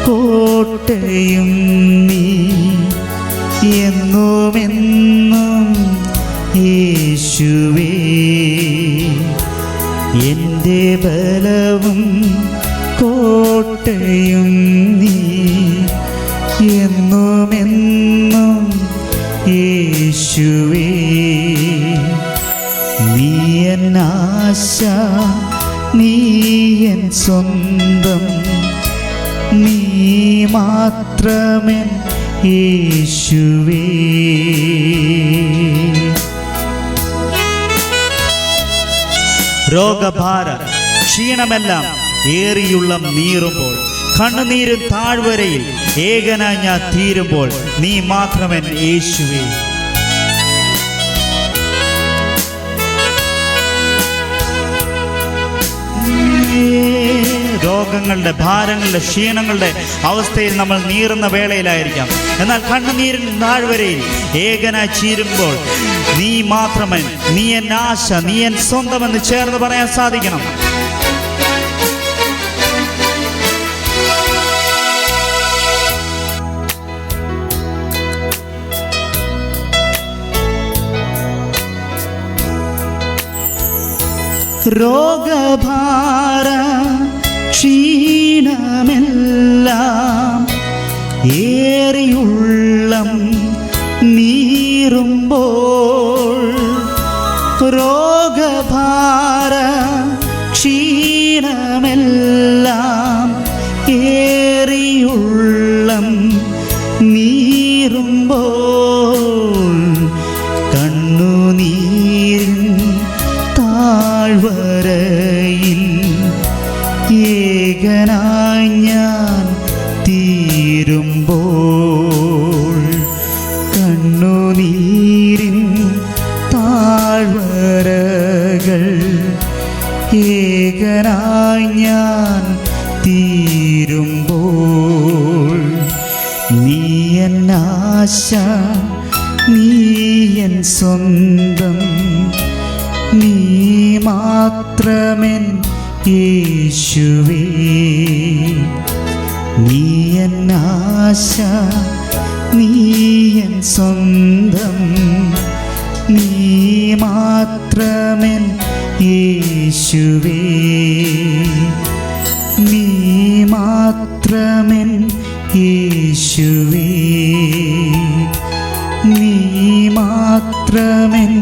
കോട്ടയും നീ എന്നുമെന്നും യേശുവേ. എൻ്റെ ബലവും കോട്ടയും നീ എന്നുമെന്നും യേശുവേ. നീ എൻ ആശ, നീ എൻ സ്വന്തം, നീ മാത്രമെൻ യേശുവേ. രോഗഭാര ക്ഷീണമെല്ലാം ഏറിയുള്ള നീറുമ്പോൾ, കണ്ണുനീരും താഴ്വരയിൽ ഏകനായി ഞാൻ തീരുമ്പോൾ നീ മാത്രമെൻ യേശുവേ. രോഗങ്ങളുടെ, ഭാരങ്ങളുടെ, ക്ഷീണങ്ങളുടെ അവസ്ഥയിൽ നമ്മൾ നീറുന്ന വേളയിലായിരിക്കാം. എന്നാൽ കണ്ണുനീരിൻ താഴ്വരയിൽ ഏകനായി ചീരുമ്പോൾ നീ മാത്രമേ, നീ എൻ ആശ, നീ എൻ സ്വന്തമെന്ന് ചേർന്ന് പറയാൻ സാധിക്കണം. രോഗഭാര ക്ഷീണമെല്ലാം ഏറിയുള്ളം നീറുമ്പോൾ, രോഗഭാര ക്ഷീണമെല്ലാം ഏറിയുള്ളം നീറുമ്പോൾ, കണ്ണുനീരിൻ താഴ്വരയിൽ ഏകനായി ഞാൻ തീരുമ്പോൾ, കണ്ണുനീരിൻ താഴ്വരകൾ ഏകനായി ഞാൻ തീരുമ്പോൾ, നീ എൻ ആശ, നീ എൻ സ്വന്തം, നീ മാത്രമെൻ യേശുവേ. നീ എൻ ആശ, നീ എൻ സ്വന്തം, നീ മാത്രമെൻ യേശുവേ. നീ മാത്രമെൻ യേശുവേ. നീ മാത്രമെൻ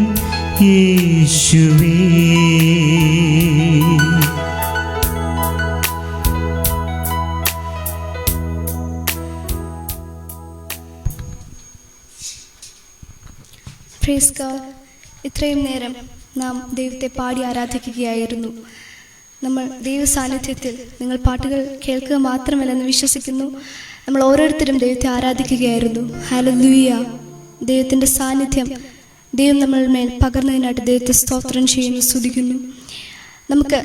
യേശുവേ. Praise God. ഇത്രയും നേരം നാം ദൈവത്തെ പാടി ആരാധിക്കുകയായിരുന്നു. നമ്മൾ ദൈവ സാന്നിധ്യത്തിൽ നിങ്ങൾ പാട്ടുകൾ കേൾക്കുക മാത്രമല്ലെന്ന് വിശ്വസിക്കുന്നു. നമ്മൾ ഓരോരുത്തരും ദൈവത്തെ ആരാധിക്കുകയായിരുന്നു. ഹല്ലേലൂയ. ദൈവത്തിൻ്റെ സാന്നിധ്യം ദൈവം നമ്മളുടെ മേൽ പകർന്നതിനായിട്ട് ദൈവത്തെ സ്തോത്രം ചെയ്യുന്നു, സ്തുതിക്കുന്നു. നമുക്ക്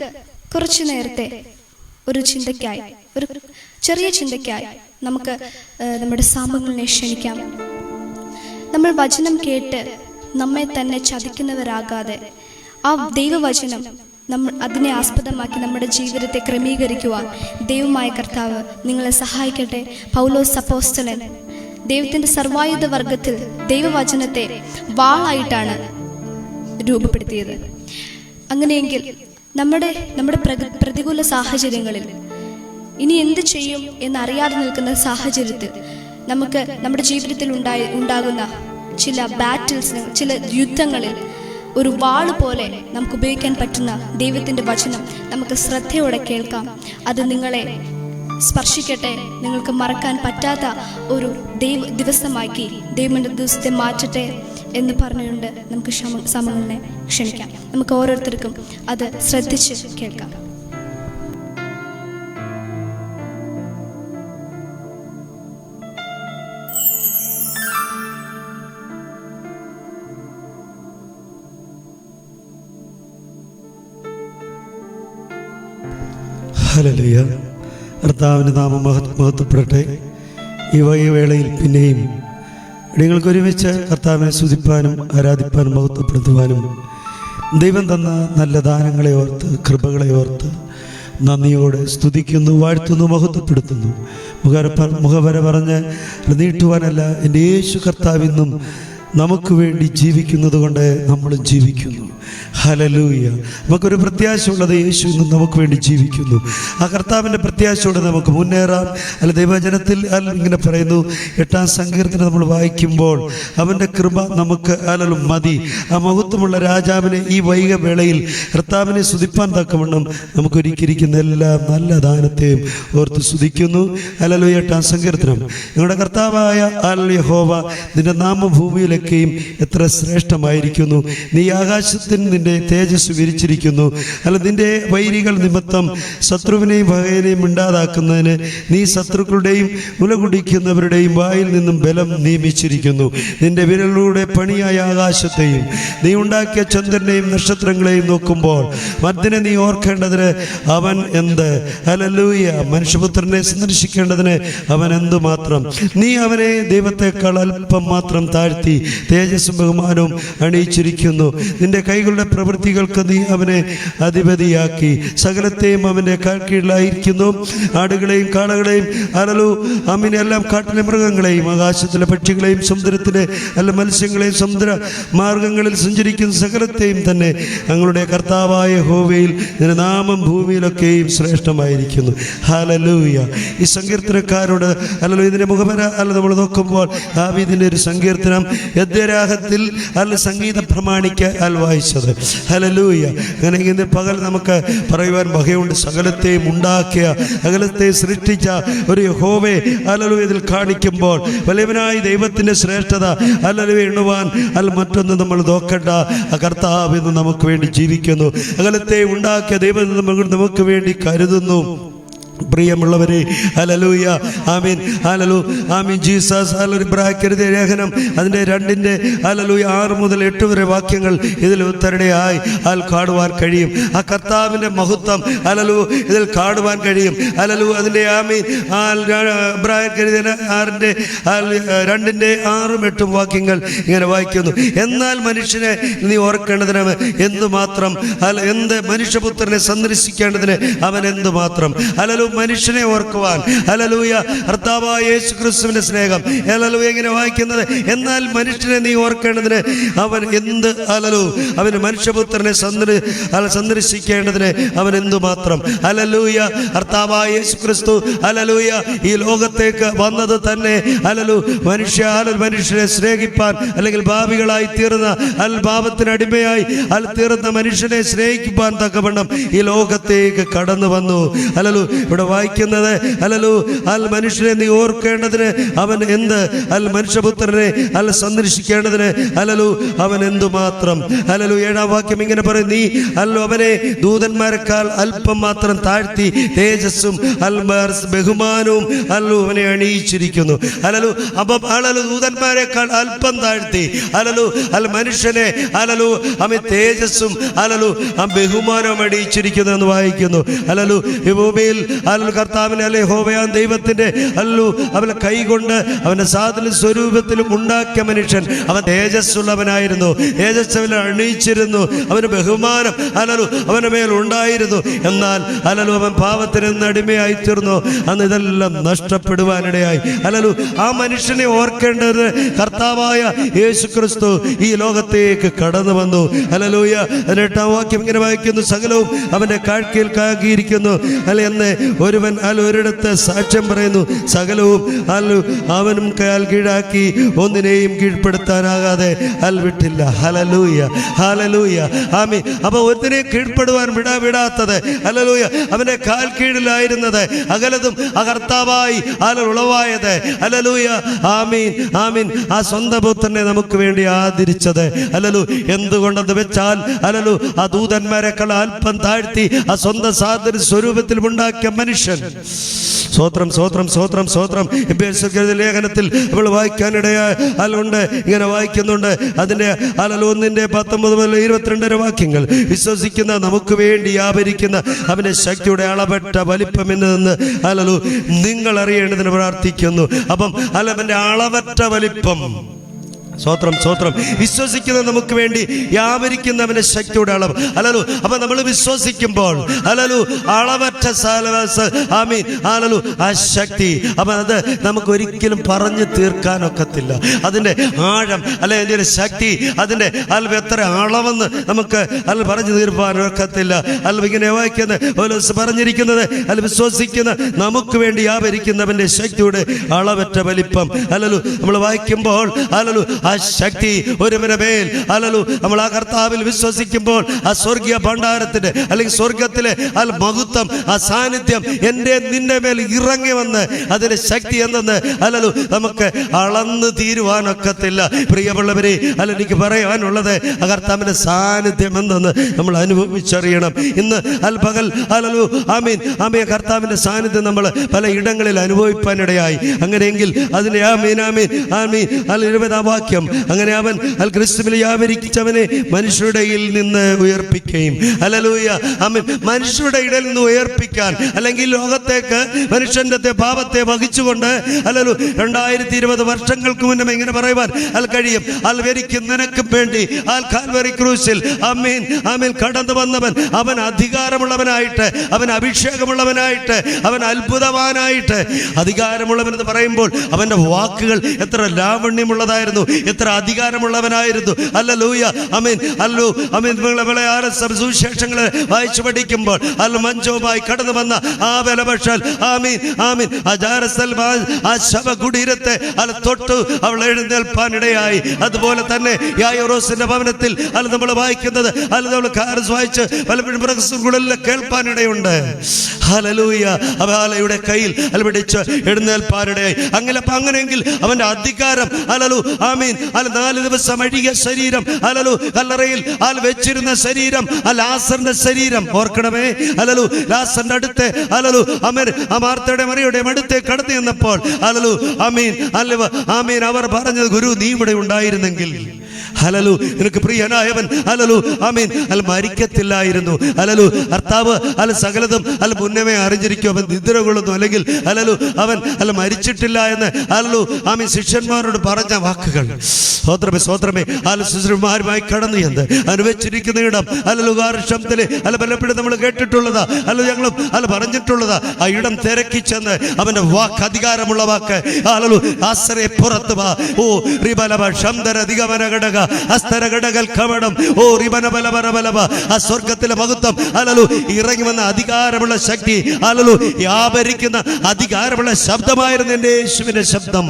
കുറച്ചു നേരത്തെ ഒരു ചിന്തയ്ക്കായി, ഒരു ചെറിയ ചിന്തയ്ക്കായി നമുക്ക് നമ്മുടെ സാമങ്ങളെ ക്ഷണിക്കാം. നമ്മൾ വചനം കേട്ട് നമ്മെ തന്നെ ചതിക്കുന്നവരാകാതെ ആ ദൈവവചനം അതിനെ ആസ്പദമാക്കി നമ്മുടെ ജീവിതത്തെ ക്രമീകരിക്കുവാൻ ദൈവമായ കർത്താവ് നിങ്ങളെ സഹായിക്കട്ടെ. പൗലോസ് അപ്പോസ്തലൻ ദൈവത്തിൻ്റെ സർവായുധ വർഗത്തിൽ ദൈവവചനത്തെ വാളായിട്ടാണ് രൂപപ്പെടുത്തിയത്. അങ്ങനെയെങ്കിൽ നമ്മുടെ പ്രതികൂല സാഹചര്യങ്ങളിൽ ഇനി എന്ത് ചെയ്യും എന്നറിയാതെ നിൽക്കുന്ന സാഹചര്യത്തിൽ നമുക്ക് നമ്മുടെ ജീവിതത്തിൽ ഉണ്ടാകുന്ന ചില ബാറ്റിൽസ്, ചില യുദ്ധങ്ങളിൽ ഒരു വാള് പോലെ നമുക്ക് ഉപയോഗിക്കാൻ പറ്റുന്ന ദൈവത്തിൻ്റെ വചനം നമുക്ക് ശ്രദ്ധയോടെ കേൾക്കാം. അത് നിങ്ങളെ സ്പർശിക്കട്ടെ. നിങ്ങൾക്ക് മറക്കാൻ പറ്റാത്ത ഒരു ദിവസമാക്കി ദൈവത്തിൻ്റെ ദിവസത്തെ മാറ്റട്ടെ എന്ന് പറഞ്ഞുകൊണ്ട് നമുക്ക് സമങ്ങളെ ക്ഷണിക്കാം. നമുക്ക് ഓരോരുത്തർക്കും അത് ശ്രദ്ധിച്ച് കേൾക്കാം. ഹല്ലേലൂയ. കർത്താവിൻ്റെ നാമം മഹത്വപ്പെടട്ടെ. ഈ വേളയിൽ പിന്നെയും നിങ്ങൾക്ക് ഒരുമിച്ച് കർത്താവിനെ സ്തുതിപ്പാനും ആരാധിപ്പാനും മഹത്വപ്പെടുത്തുവാനും ദൈവം തന്ന നല്ല ദാനങ്ങളെ ഓർത്ത്, കൃപകളെ ഓർത്ത് നന്ദിയോടെ സ്തുതിക്കുന്നു, വാഴ്ത്തുന്നു, മഹത്വപ്പെടുത്തുന്നു. മുഖവര പറഞ്ഞ് നീട്ടുവാനല്ല, എൻ്റെ യേശു കർത്താവിന്നും നമുക്ക് വേണ്ടി ജീവിക്കുന്നത് കൊണ്ട് നമ്മൾ ജീവിക്കുന്നു. ഹല്ലേലൂയ. നമുക്കൊരു പ്രത്യാശയുള്ളത് യേശു ഇന്നും നമുക്ക് വേണ്ടി ജീവിക്കുന്നു. ആ കർത്താവിൻ്റെ പ്രത്യാശയോടെ നമുക്ക് മുന്നേറാം. അല്ല, ദൈവജനത്തിൽ ഇങ്ങനെ പറയുന്നു, 8-ാം സങ്കീർത്തനം നമ്മൾ വായിക്കുമ്പോൾ അവൻ്റെ കൃപ നമുക്ക് മതി. ആ മഹത്വമുള്ള രാജാവിനെ ഈ വേളയിൽ കർത്താവിനെ സ്തുതിപ്പാൻ തക്കവണ്ണം നമുക്കൊരുക്കിയിരിക്കുന്ന എല്ലാ നല്ല ദാനത്തെയും ഓർത്ത് സ്തുതിക്കുന്നു. ഹല്ലേലൂയ. 8-ാം സങ്കീർത്തനം. ഞങ്ങളുടെ കർത്താവായ യഹോവ, നിന്റെ നാമം ഭൂമിയിലൊക്കെയും എത്ര ശ്രേഷ്ഠമായിരിക്കുന്നു. നീ ആകാശത്തിന് നിന്റെ തേജസ് വിരിച്ചിരിക്കുന്നു. അല്ല, നിന്റെ വൈരികൾ നിമിത്തം ശത്രുവിനെയും പകയനെയും മിണ്ടാതാക്കുന്നതിന് നീ ശത്രുക്കളുടെയും മുലകുടിക്കുന്നവരുടെയും വായിൽ നിന്നും ബലം നിയമിച്ചിരിക്കുന്നു. നിന്റെ വിരലിലൂടെ പണിയായ ആകാശത്തെയും നീ ഉണ്ടാക്കിയ ചന്ദ്രനെയും നക്ഷത്രങ്ങളെയും നോക്കുമ്പോൾ മദ്യനെ നീ ഓർക്കേണ്ടതിന് അവൻ എന്ത്? ഹല്ലേലൂയ. മനുഷ്യപുത്രനെ സന്ദർശിക്കേണ്ടതിന് അവൻ എന്തുമാത്രം. നീ അവനെ ദൈവത്തെക്കാൾ അല്പം മാത്രം താഴ്ത്തി തേജസ്സും ബഹുമാനവും അണിയിച്ചിരിക്കുന്നു. നിന്റെ കൈകളുടെ പ്രവൃത്തികൾക്ക് നീ അവനെ അധിപതിയാക്കി. സകലത്തെയും അവൻ്റെ കീഴിലായിരിക്കുന്നു. ആടുകളെയും കാളകളെയും അലലു അമ്മിനെല്ലാം കാട്ടിലെ മൃഗങ്ങളെയും ആകാശത്തിലെ പക്ഷികളെയും സമുദ്രത്തിലെ അല്ല മത്സ്യങ്ങളെയും സമുദ്ര മാർഗങ്ങളിൽ സഞ്ചരിക്കുന്ന സകലത്തെയും തന്നെ ഞങ്ങളുടെ കർത്താവായ യഹോവയിൽ നിന്റെ നാമം ഭൂമിയിലൊക്കെയും ശ്രേഷ്ഠമായിരിക്കുന്നു. ഹല്ലേലൂയ. ഈ സങ്കീർത്തനക്കാരോട് അല്ലല്ലോ ഇതിൻ്റെ മുഖമര അല്ല നമ്മൾ നോക്കുമ്പോൾ ദാവീദിൻ്റെ ഒരു സങ്കീർത്തനം യദ്യരാഗത്തിൽ അല്ല സംഗീത പ്രമാണിക്ക് വായിച്ചത്. ഹല്ലേലൂയ. അങ്ങനെ ഇന്ന് പകൽ നമുക്ക് പറയുവാൻ വകയുണ്ട്. സകലത്തെയും ഉണ്ടാക്കിയ സകലത്തെ സൃഷ്ടിച്ച ഒരു യഹോവയെ അല്ലല്ലോ ഇതിൽ കാണിക്കുമ്പോൾ വലിയവനായ ദൈവത്തിൻ്റെ ശ്രേഷ്ഠത അല്ലല്ലോ എണ്ണുവാൻ മറ്റൊന്ന് നമ്മൾ നോക്കണ്ട. ആ കർത്താവ് ഇന്ന് നമുക്ക് വേണ്ടി ജീവിക്കുന്നു. സകലത്തെ ഉണ്ടാക്കിയ ദൈവം നമുക്ക് വേണ്ടി കരുതുന്നു. പ്രിയമുള്ളവരെ, ഹല്ലേലൂയ, ആമീൻ, ഹല്ലേലൂയ, ആമീൻ. ജീസസ് ഇബ്രാഹിം ലേഖനം അതിൻ്റെ 2 ഹല്ലേലൂയ 6 മുതൽ 8 വരെ വാക്യങ്ങൾ ഇതിൽ ഉത്തരണയായി കാണുവാൻ കഴിയും. ആ കർത്താവിൻ്റെ മഹത്വം ഹല്ലേലൂയ ഇതിൽ കാണുവാൻ കഴിയും. ഹല്ലേലൂയ. അതിൻ്റെ ആമീൻ ഇബ്രാഹിം 2:6 8 വാക്യങ്ങൾ ഇങ്ങനെ വായിക്കുന്നു. എന്നാൽ മനുഷ്യനെ നീ ഓർക്കേണ്ടതിന് എന്തുമാത്രം എന്ത് മനുഷ്യപുത്രനെ സന്ദർശിക്കേണ്ടതിന് അവൻ എന്തുമാത്രം ഹല്ലേലൂയ മനുഷ്യനെ ഓർക്കുവാൻ. ഹല്ലേലൂയ. കർത്താവായ യേശു ക്രിസ്തുവിന്റെ സ്നേഹം. ഹല്ലേലൂയ. എങ്ങനെ വായിക്കുന്നത്? എന്നാൽ മനുഷ്യനെ നീ ഓർക്കേണ്ടതിന് അവൻ എന്ത് ഹല്ലേലൂയ അവന് മനുഷ്യപുത്രനെ സന്ദർശിക്കേണ്ടതിന് അവൻ എന്തുമാത്രം. ഹല്ലേലൂയ. കർത്താവായ യേശു ക്രിസ്തു ഹല്ലേലൂയ ഈ ലോകത്തേക്ക് വന്നത് തന്നെ ഹല്ലേലൂയ മനുഷ്യനെ സ്നേഹിപ്പാൻ, അല്ലെങ്കിൽ പാപികളായി തീർന്ന പാപത്തിന് അടിമയായി തീർന്ന മനുഷ്യനെ സ്നേഹിക്കുവാൻ തക്കവണ്ണം ഈ ലോകത്തേക്ക് കടന്നു വന്നു. ഹല്ലേലൂയ. ഇവിടെ വായിക്കുന്നത് ഹല്ലേലൂയ മനുഷ്യനെ നീ ഓർക്കേണ്ടതിന് അവൻ എന്ത് മനുഷ്യപുത്രനെ സന്ദർശിക്കേണ്ടതിന് ഹല്ലേലൂയ അവൻ എന്തുമാത്രം. ഹല്ലേലൂയ. 7-ാം വാക്യം ഇങ്ങനെ പറയും, നീ അവനെ ദൂതന്മാരെക്കാൾ അല്പം മാത്രം താഴ്ത്തി തേജസ്സും ബഹുമാനവും അവനെ അണിയിച്ചിരിക്കുന്നു. ഹല്ലേലൂയ. അപ്പം ദൂതന്മാരെക്കാൾ അല്പം താഴ്ത്തി ഹല്ലേലൂയ മനുഷ്യനെ ഹല്ലേലൂയ അവൻ തേജസ്സും ഹല്ലേലൂയ ബഹുമാനവും അണിയിച്ചിരിക്കുന്നു എന്ന് വായിക്കുന്നു. ഹല്ലേലൂയ. ഈ ഭൂമിയിൽ കർത്താവിനെ യഹോവയാം ദൈവത്തിന്റെ അവനെ കൈകൊണ്ട് അവന്റെ സാധന സ്വരൂപത്തിലും ഉണ്ടാക്കിയ മനുഷ്യൻ അവൻ തേജസ്സുള്ളവനായിരുന്നു. തേജസ്സവൻ അണിയിച്ചിരുന്നു. അവന് ബഹുമാനം അവന്റെ മേൽ ഉണ്ടായിരുന്നു. എന്നാൽ അവൻ പാപത്തിന് അടിമയായി തീർന്നു. അന്ന് ഇതെല്ലാം നഷ്ടപ്പെടുവാനിടയായി. ആ മനുഷ്യനെ ഓർക്കേണ്ടത് കർത്താവായ യേശു ക്രിസ്തു ഈ ലോകത്തേക്ക് കടന്നു വന്നു. ഹല്ലേലൂയ. 8-ാം വാക്യം ഇങ്ങനെ വായിക്കുന്നു, സകലവും അവന്റെ കാഴ്ചയിൽ കാകിയിരിക്കുന്നു എന്ന് ഒരുവൻ ഒരിടത്ത് സാക്ഷ്യം പറയുന്നു. സകലവും അവനും കീഴാക്കി ഒന്നിനെയും കീഴ്പ്പെടുത്താനാകാതെ വിട്ടില്ല. ഹല്ലേലൂയ. ഹല്ലേലൂയ. ആമീൻ. അപ്പൊ ഒന്നിനെ കീഴ്പ്പെടുവാൻ വിടാത്തത് ഹല്ലേലൂയ അവന്റെ കാൽ കീഴിലായിരുന്നത് അകലതും കർത്താവായി ഉളവായത്. ഹല്ലേലൂയ. ആമീൻ. ആമീൻ. ആ സ്വന്തം പുത്രനെ നമുക്ക് വേണ്ടി ആദരിച്ചത്. ഹല്ലേലൂയ. എന്തുകൊണ്ടെന്ന് വെച്ചാൽ ഹല്ലേലൂയ ആ ദൂതന്മാരെക്കാൾ അല്പം താഴ്ത്തി ആ സ്വന്തം സാദൃശ്യ സ്വരൂപത്തിൽ ഉണ്ടാക്കിയ മനുഷ്യൻ. സ്വോത്രം, സ്വോത്രം, സ്വോത്രം, സ്വോത്രം. ലേഖനത്തിൽ നമ്മൾ വായിക്കാനിടയുണ്ട്. ഇങ്ങനെ വായിക്കുന്നുണ്ട്. അതിൻ്റെ 1:19 മുതൽ 22 വാക്യങ്ങൾ. വിശ്വസിക്കുന്ന നമുക്ക് വേണ്ടി വ്യാപരിക്കുന്ന അവന്റെ ശക്തിയുടെ അളവറ്റ വലിപ്പം എന്ന് നിങ്ങൾ അറിയേണ്ടതിന് പ്രാർത്ഥിക്കുന്നു. അപ്പം അവന്റെ അളവറ്റ വലിപ്പം. സ്വോത്രം, സ്വോത്രം. വിശ്വസിക്കുന്ന നമുക്ക് വേണ്ടി വ്യാപരിക്കുന്നവന്റെ ശക്തിയുടെ അളവ്. അപ്പൊ നമ്മൾ വിശ്വസിക്കുമ്പോൾ അളവറ്റ ആമീൻ ആ ശക്തി. അപ്പൊ അത് നമുക്ക് ഒരിക്കലും പറഞ്ഞു തീർക്കാനൊക്കത്തില്ല. അതിന്റെ ആഴം അതിന്റെ ശക്തി, അതിന്റെ എത്ര അളവെന്ന് നമുക്ക് പറഞ്ഞു തീർക്കാനൊക്കത്തില്ല. ഇങ്ങനെ വായിക്കുന്നത് പറഞ്ഞിരിക്കുന്നത് വിശ്വസിക്കുന്ന നമുക്ക് വേണ്ടി വ്യാപരിക്കുന്നവന്റെ ശക്തിയുടെ അളവറ്റ വലിപ്പം. നമ്മൾ വായിക്കുമ്പോൾ ആ ശക്തി ഒരുവന്റെ മേൽ നമ്മൾ ആ കർത്താവിൽ വിശ്വസിക്കുമ്പോൾ ആ സ്വർഗീയ ഭണ്ഡാരത്തിന്റെ അല്ലെങ്കിൽ സ്വർഗത്തിലെ മഹത്വം, ആ സാന്നിധ്യം എൻ്റെ നിന്റെ മേൽ ഇറങ്ങി വന്ന് അതിന്റെ ശക്തി എന്തെന്ന് നമുക്ക് അളന്ന് തീരുവാനൊക്കത്തില്ല. പ്രിയമുള്ളവരെ, എനിക്ക് പറയാനുള്ളത് ആ കർത്താവിന്റെ സാന്നിധ്യം എന്തെന്ന് നമ്മൾ അനുഭവിച്ചറിയണം. ഇന്ന് പകൽ ആമീൻ ആമീൻ കർത്താവിന്റെ സാന്നിധ്യം നമ്മൾ പല ഇടങ്ങളിൽ അനുഭവിക്കാനിടയായി. അങ്ങനെയെങ്കിൽ അതിന്റെ ആമീൻ ആമീൻ ആമീൻ 20-ാം വാക്യം വാക്യം. അങ്ങനെ അവൻ ക്രിസ്തുവിൽ വ്യാപരിച്ചവനെ മനുഷ്യരുടെ ഇടയിൽ നിന്ന് ഉയർപ്പിക്കുകയും, ഹല്ലേലൂയ, ആമേൻ, മനുഷ്യരുടെ ഇടയിൽ നിന്ന് ഉയർപ്പിക്കാൻ, അല്ലെങ്കിൽ ലോകത്തേക്ക് മനുഷ്യന്റെ പാപത്തെ വഹിച്ചുകൊണ്ട്, ഹല്ലേലൂയ, 2020 വർഷങ്ങൾക്ക് മുന്നേ ഇങ്ങനെ പറയുവാൻ കഴിയും. എനിക്ക് നിനക്കും വേണ്ടി കാൽവരി ക്രൂശിൽ ആമേൻ ആമേൻ കടന്നു വന്നവൻ, അവൻ അധികാരമുള്ളവനായിട്ട്, അവൻ അഭിഷേകമുള്ളവനായിട്ട്, അവൻ അത്ഭുതവാനായിട്ട്. അധികാരമുള്ളവനെന്ന് പറയുമ്പോൾ അവൻ്റെ വാക്കുകൾ എത്ര ലാവണ്യമുള്ളതായിരുന്നു, എത്ര അധികാരമുള്ളവനായിരുന്നു. ഹല്ലേലൂയ, ആമേൻ, ഹല്ലേലൂയ, ആമേൻ. സുവിശേഷങ്ങൾ വായിച്ചു പഠിക്കുമ്പോൾ മഞ്ചവുമായി കടന്നു വന്ന ആ ബലവശാൽ ആമീൻ ആമീൻ ആ ശവകുടീരത്തെ തൊട്ടു അവൾ എഴുന്നേൽപ്പാനിടയായി. അതുപോലെ തന്നെ യായിറോസിന്റെ ഭവനത്തിൽ നമ്മൾ വായിക്കുന്നത് നമ്മൾ വായിച്ച് പലപ്പോഴും പ്രസംഗങ്ങളിൽ കേൾപ്പാനിടയുണ്ട്. ഹല്ലേലൂയ, അവളുടെ കയ്യിൽ പിടിച്ച് എഴുന്നേൽപ്പാനിടയായി. അങ്ങനെയെങ്കിൽ അവന്റെ അധികാരം, ഹല്ലേലൂയ, ആമീൻ, 4 ദിവസം അഴുകിയ ശരീരം, ഹല്ലേലൂയ, കല്ലറയിൽ വെച്ചിരുന്ന ശരീരം, ലാസറിന്റെ ശരീരം ഓർക്കണമേ. ഹല്ലേലൂയ, ലാസറിന്റെ അടുത്ത്, ഹല്ലേലൂയ, ആമേൻ, മാർത്തയുടെ മറിയുടെയും അടുത്ത് കടന്നു ചെന്നപ്പോൾ, ഹല്ലേലൂയ, ആമീൻ, ആമീൻ, അവർ പറഞ്ഞത്, ഗുരു നീ ഇവിടെ ഉണ്ടായിരുന്നെങ്കിൽ, ഹല്ലേലൂയ, നിനക്ക് പ്രിയനായവൻ, ഹല്ലേലൂയ, ആമീൻ, മരിക്കത്തില്ലായിരുന്നു. ഹല്ലേലൂയ, കർത്താവ് സകലതും മുന്നമേ അറിഞ്ഞിരിക്കും. അവൻ നിദ്ര കൊള്ളുന്നു, അല്ലെങ്കിൽ ഹല്ലേലൂയ, അവൻ മരിച്ചിട്ടില്ല എന്ന്, ഹല്ലേലൂയ, ആമീൻ, ശിഷ്യന്മാരോട് പറഞ്ഞ വാക്കുകൾ. സ്വോത്രമേ സ്വോത്രമേ ശിഷ്യന്മാരുമായി കടന്നു ചെന്ന് അനുവദിച്ചിരിക്കുന്ന ഇടം, ഹല്ലേലൂയ, ശബ്ദത്തില് പലപ്പോഴും നമ്മൾ കേട്ടിട്ടുള്ളതാ, ഹല്ലേലൂയ, ഞങ്ങളും പറഞ്ഞിട്ടുള്ളതാ. ആ ഇടം തിരക്കി ചെന്ന് അവന്റെ വാക്ക്, അധികാരമുള്ള വാക്ക്, ഹല്ലേലൂയ, ആശ്രയ പുറത്ത് വാ. ഓ റിബലബ ശംദര ദിഗമന ഘടക അസ്തര ഘടകൽ കവടം. ഓ റിബന ബലബര ബലബ. ആ സ്വർഗ്ഗത്തിലെ മഹത്വം, ഹല്ലേലൂയ, ഇറങ്ങി വന്ന അധികാരമുള്ള ശക്തി, ഹല്ലേലൂയ, വ്യാപരിക്കുന്ന അധികാരമുള്ള ശബ്ദമായിരുന്നു എൻ്റെ യേശുവിന്റെ ശബ്ദം.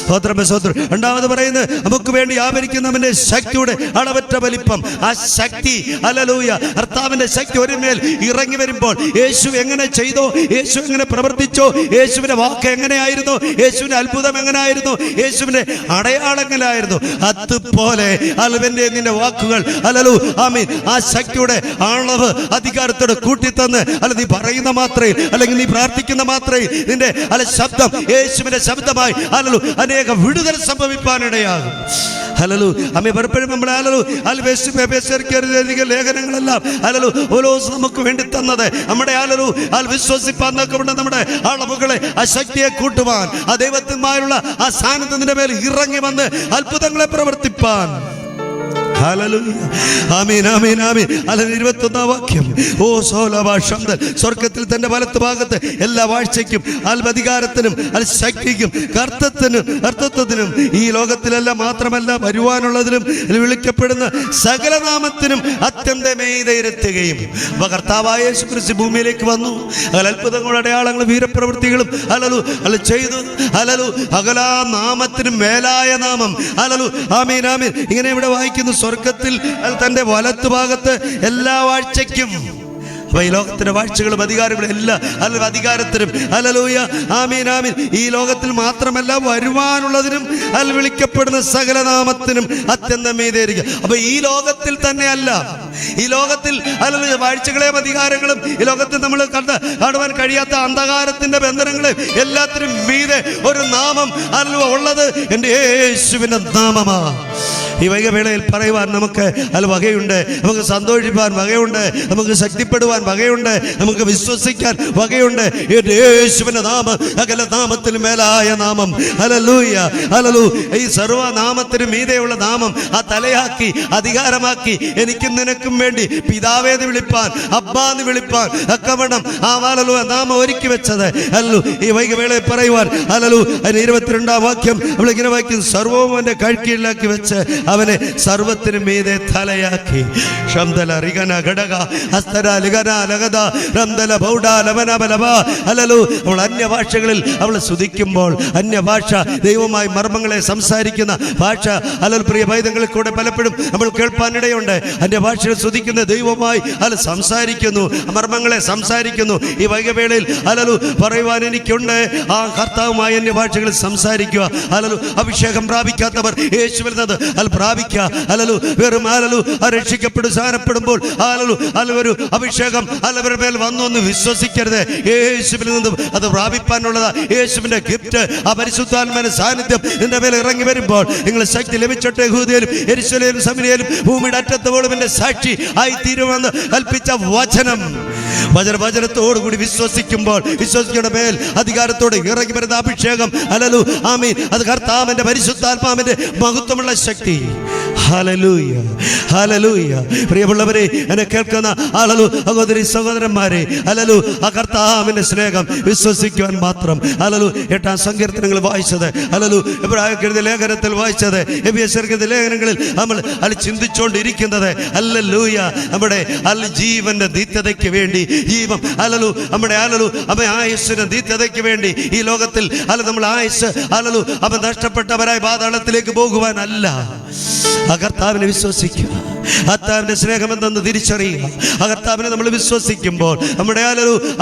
സ്വോത്രമേ സ്വോത്രം. രണ്ടാമത് പറയുന്നത്, നമുക്ക് വേണ്ടി വ്യാപരിക്കുന്നവന്റെ ശക്തിയുടെ അളവറ്റ വലിപ്പം. ആ ശക്തി, ഹല്ലേലൂയ, കർത്താവിന്റെ ശക്തി ഒരുമേൽ ഇറങ്ങി വരുമ്പോൾ, യേശു എങ്ങനെ ചെയ്തോ, യേശു എങ്ങനെ പ്രവർത്തിച്ചോ, യേശുവിന്റെ വാക്ക് എങ്ങനെയായിരുന്നു, യേശുവിന്റെ അത്ഭുതം എങ്ങനെയായിരുന്നു, യേശുവിന്റെ അടയാളങ്ങളായിരുന്നു, അതുപോലെ അൽവന്റെ നിന്റെ വാക്കുകൾ, ഹല്ലേലൂയ, ആമീൻ, ആ ശക്തിയുടെ അളവ് അധികാരത്തോടെ കൂട്ടിത്തന്ന്, നീ പറയുന്ന മാത്രയിൽ, അല്ലെങ്കിൽ നീ പ്രാർത്ഥിക്കുന്ന മാത്രയിൽ നിന്റെ ശബ്ദം യേശുവിന്റെ ശബ്ദമായി, ഹല്ലേലൂയ, അനേക വിടുതൽ സംഭവിപ്പാനിടയാകും. ഹല്ലേലൂയ, അമ്മ പലപ്പോഴും നമ്മൾ ലേഖനങ്ങളെല്ലാം നമുക്ക് വേണ്ടി തന്നത് നമ്മുടെ വിശ്വസിപ്പാൻ നമ്മുടെ അളവുകളെ, ആ ശക്തിയെ കൂട്ടുവാൻ, ആ ദൈവത്തിന്മാരുള്ള ആ സാന്നിധ്യത്തിന്റെ മേൽ ഇറങ്ങി വന്ന് അത്ഭുതങ്ങളെ പ്രവർത്തിപ്പാൻ. ഹല്ലേലൂയ, ആമീൻ, ആമീൻ, ആമീൻ. 21 വാക്യം. ഓ സോലഭാഷംദൽ, സ്വർഗത്തിൽ തന്റെ വലത്ത് ഭാഗത്ത് എല്ലാ വാഴ്ചയ്ക്കും അധികാരത്തിനും ശക്തിക്കും കർത്തൃത്വത്തിനും ഈ ലോകത്തിലല്ല മാത്രമല്ല വരുവാനുള്ളതിനും വിളിക്കപ്പെടുന്ന സകല നാമത്തിനും അത്യന്തമേതയിരുത്തുകയും. അപ്പൊ കർത്താവായ യേശുക്രിസ്തു ഭൂമിയിലേക്ക് വന്നു. അത്ഭുതങ്ങളുടെ അടയാളങ്ങളും വീരപ്രവൃത്തികളും ചെയ്തു. അകലാ നാമത്തിനും മേലായ നാമം. ആമീൻ, ആമീൻ. ഇങ്ങനെ ഇവിടെ വായിക്കുന്നു, സ്വർഗത്തിൽ തന്റെ വലത്ത് ഭാഗത്ത് എല്ലാ വാഴ്ചയ്ക്കും. ഈ ലോകത്തിന്റെ വാഴ്ചകളും അധികാരങ്ങളും എല്ലാ അധികാരത്തിനും, ഹല്ലേലൂയ, ആമീൻ, ആമീൻ, ഈ ലോകത്തിൽ മാത്രമല്ല വരുവാനുള്ളതിനും വിളിക്കപ്പെടുന്ന സകല നാമത്തിനും അത്യന്തം മീതേരിക്കുക. അപ്പൊ ഈ ലോകത്തിൽ തന്നെയല്ല, ഈ ലോകത്തിൽ വാഴ്ചകളെയും അധികാരങ്ങളും ഈ ലോകത്തിൽ നമ്മൾ കാണുവാൻ കഴിയാത്ത അന്ധകാരത്തിന്റെ ബന്ധനങ്ങളെ എല്ലാത്തിനും മീതെ ഒരു നാമം ഉള്ളത് എൻ്റെ യേശുവിന്റെ നാമമാ. ഈ വൈകവേളയിൽ പറയുവാൻ നമുക്ക് വകയുണ്ട്, നമുക്ക് സന്തോഷിപ്പാൻ വകയുണ്ട്, നമുക്ക് ശക്തിപ്പെടുവാൻ വകയുണ്ട്, നമുക്ക് വിശ്വസിക്കാൻ വകയുണ്ട്. യേശുവിന്റെ നാമം സകല നാമത്തിന് മേലായ നാമം. Hallelujah, hallelujah. ഈ സർവ്വനാമത്തിന് മീതെയുള്ള നാമം ആ തലയാക്കി അധികാരമാക്കി എനിക്കും നിനക്കും വേണ്ടി പിതാവേന്ന് വിളിപ്പാൻ, അബ്ബാന്ന് വിളിപ്പാൻ അക്കവണ്ണം ആ നാമം ഒരുക്കി വെച്ചത്. ഹല്ലേലൂയ. ഈ വൈകവേളയിൽ പറയുവാൻ, ഹല്ലേലൂയ, 22 വാക്യം നമ്മളിങ്ങനെ വായിക്കും, സർവ്വവും അവന്റെ കഴുക്കീഴിലാക്കി വെച്ച് അവനെ സർവത്തിന് മീതെ തലയാക്കി. ശംദല റിഗന ഘടക അസ്തര ലിഗന ലഗദ റംദല ബൗഡ ലവന ബലബ. ഹല്ലേലൂയ. അവൾ അന്യഭാഷകളിൽ അവൾ സ്തുതിക്കുമ്പോൾ, അന്യഭാഷ ദൈവമായി മർമ്മങ്ങളെ സംസാരിക്കുന്ന ഭാഷ, ഹല്ലേലൂയ, പ്രിയ പൈതങ്ങളിൽ കൂടെ പലപ്പോഴും നമ്മൾ കേൾപ്പാനിടയുണ്ട്. അന്യഭാഷയിൽ സ്തുതിക്കുന്ന ദൈവമായി സംസാരിക്കുന്നു, മർമ്മങ്ങളെ സംസാരിക്കുന്നു. ഈ വൈകവേളയിൽ ഹല്ലേലൂയ പറയുവാൻ എനിക്കുണ്ട്, ആ കർത്താവുമായി അന്യഭാഷകളിൽ സംസാരിക്കുക. ഹല്ലേലൂയ. അഭിഷേകം പ്രാപിക്കാത്തവർ യേശുവിൽ നിന്ന് പ്രാപിക്കുക. ഹല്ലേലൂയ. വെറും ഹല്ലേലൂയ രക്ഷിക്കപ്പെടും സ്ഥാനപ്പെടുമ്പോൾ ഹല്ലേലൂയ ഒരു അഭിഷേകം അവരുടെ മേൽ വന്നു എന്ന് വിശ്വസിക്കരുത്. യേശുവിൽ നിന്നും അത് പ്രാപിപ്പാനുള്ളതാ. യേശുവിന്റെ ഗിഫ്റ്റ്, ആ പരിശുദ്ധാത്മാവിന്റെ സാന്നിധ്യം നിന്റെ മേൽ ഇറങ്ങി വരുമ്പോൾ നിങ്ങൾ ശക്തി ലഭിച്ചിട്ട് യഹൂദയിലും യെരൂശലേമിലും സമരിയയിലും ഭൂമിയുടെ അറ്റത്തോളം എന്റെ സാക്ഷി ആയി തീരുമെന്ന് കൽപ്പിച്ച വചനത്തോടുകൂടി വിശ്വസിക്കുന്ന മേൽ അധികാരത്തോടെ ഇറങ്ങി വരുന്ന അഭിഷേകം ഹല്ലേലൂയ ആമീൻ. അത് കർത്താവിന്റെ പരിശുദ്ധാത്മാവിന്റെ മഹത്വമുള്ള ശക്തി. Hallelujah hallelujah. പ്രിയമുള്ളവരെ, എന്നെ കേൾക്കുന്ന സഹോദരി സഹോദരന്മാരെ, ഹല്ലേലൂയ ആ കർത്താവിന്റെ സ്നേഹം വിശ്വസിക്കുവാൻ മാത്രം. ഹല്ലേലൂയ 8-ാം സങ്കീർത്തനങ്ങൾ വായിച്ചത്, ഹല്ലേലൂയ എബ്രായർക്കെഴുതിയ ലേഖനത്തിൽ വായിച്ചത്, എഫെസ്യർക്കെഴുതിയ ലേഖനങ്ങളിൽ നമ്മൾ ചിന്തിച്ചുകൊണ്ടിരിക്കുന്നത് ഹല്ലേലൂയ നമ്മുടെ ജീവന്റെ നിത്യതയ്ക്ക് വേണ്ടി, ജീവൻ ഹല്ലേലൂയ നമ്മുടെ ആയുസ്സിന്റെ നിത്യതയ്ക്ക് വേണ്ടി ഈ ലോകത്തിൽ നമ്മൾ ആയുസ് നഷ്ടപ്പെട്ടവരായി പാതാളത്തിലേക്ക് പോകുവാനല്ല. ആ കർത്താവിനെ വിശ്വസിക്കുക, കർത്താവിന്റെ സ്നേഹം എന്തെന്ന് തിരിച്ചറിയുക. ആ കർത്താവിനെ നമ്മൾ വിശ്വസിക്കുമ്പോൾ നമ്മുടെ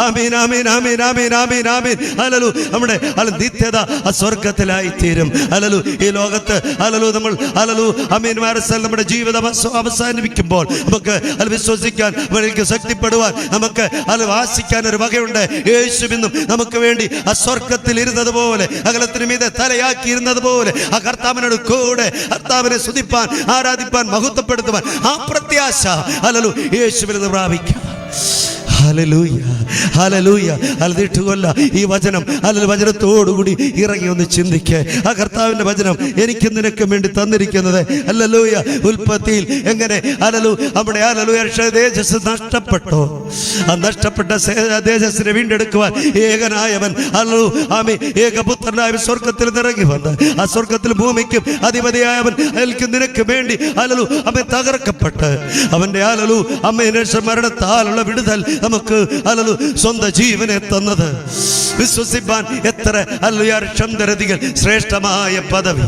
ആമീൻ ആമീൻ ആമീൻ ആമീൻ ആമീൻ ആമീൻ നമ്മുടെ നിത്യത സ്വർഗത്തിലായി തീരും. ഈ ലോകത്ത് നമ്മൾ ആമീൻ നമ്മുടെ ജീവിതം അവസാനിപ്പിക്കുമ്പോൾ നമുക്ക് വിശ്വസിക്കാൻ ശക്തിപ്പെടുവാൻ നമുക്ക് വാസിക്കാൻ ഒരു വകയുണ്ട്. യേശുവിന്നും നമുക്ക് വേണ്ടി ആ സ്വർഗത്തിൽ ഇരുന്നത് പോലെ, അകലത്തിന് മീതെ തലയാക്കിയിരുന്നത് പോലെ ആ കർത്താവിനോട് കൂടെ കർത്താവിനെ സ്തുതിപ്പാൻ, ആരാധിപ്പാൻ, മഹത്വപ്പെടുത്തുവാൻ ആ പ്രത്യാശ യേശുവിൽ നിന്ന് പ്രാപിക്കാം. Hallelujah hallelujah. അലതിട്ടുകൊല്ല ഈ വചനം വചനത്തോടുകൂടി ഇറങ്ങി ഒന്ന് ചിന്തിക്കുക. ആ കർത്താവിന്റെ വചനം എനിക്ക് നിനക്ക് വേണ്ടി തന്നിരിക്കുന്നത് ഹല്ലേലൂയ. ഉൽപ്പത്തിയിൽ എങ്ങനെ നമ്മുടെ തേജസ് നഷ്ടപ്പെട്ടോ, ആ നഷ്ടപ്പെട്ട തേജസ്സിനെ വീണ്ടെടുക്കുവാൻ ഏകനായവൻ ഏകപുത്രനായ സ്വർഗത്തിൽ നിറങ്ങി വന്ന് ആ സ്വർഗത്തിൽ ഭൂമിക്കും അധിപതിയായവൻ നിനക്ക് വേണ്ടി അവൻ തകർക്കപ്പെട്ട് അവന്റെ മരണത്താലുള്ള വിടുതൽ നമുക്ക് സ്വന്തം ജീവനെ തന്നത്. വിശ്വസിപ്പാൻ എത്ര ലക്ഷംതരധികം ശ്രേഷ്ഠമായ പദവി.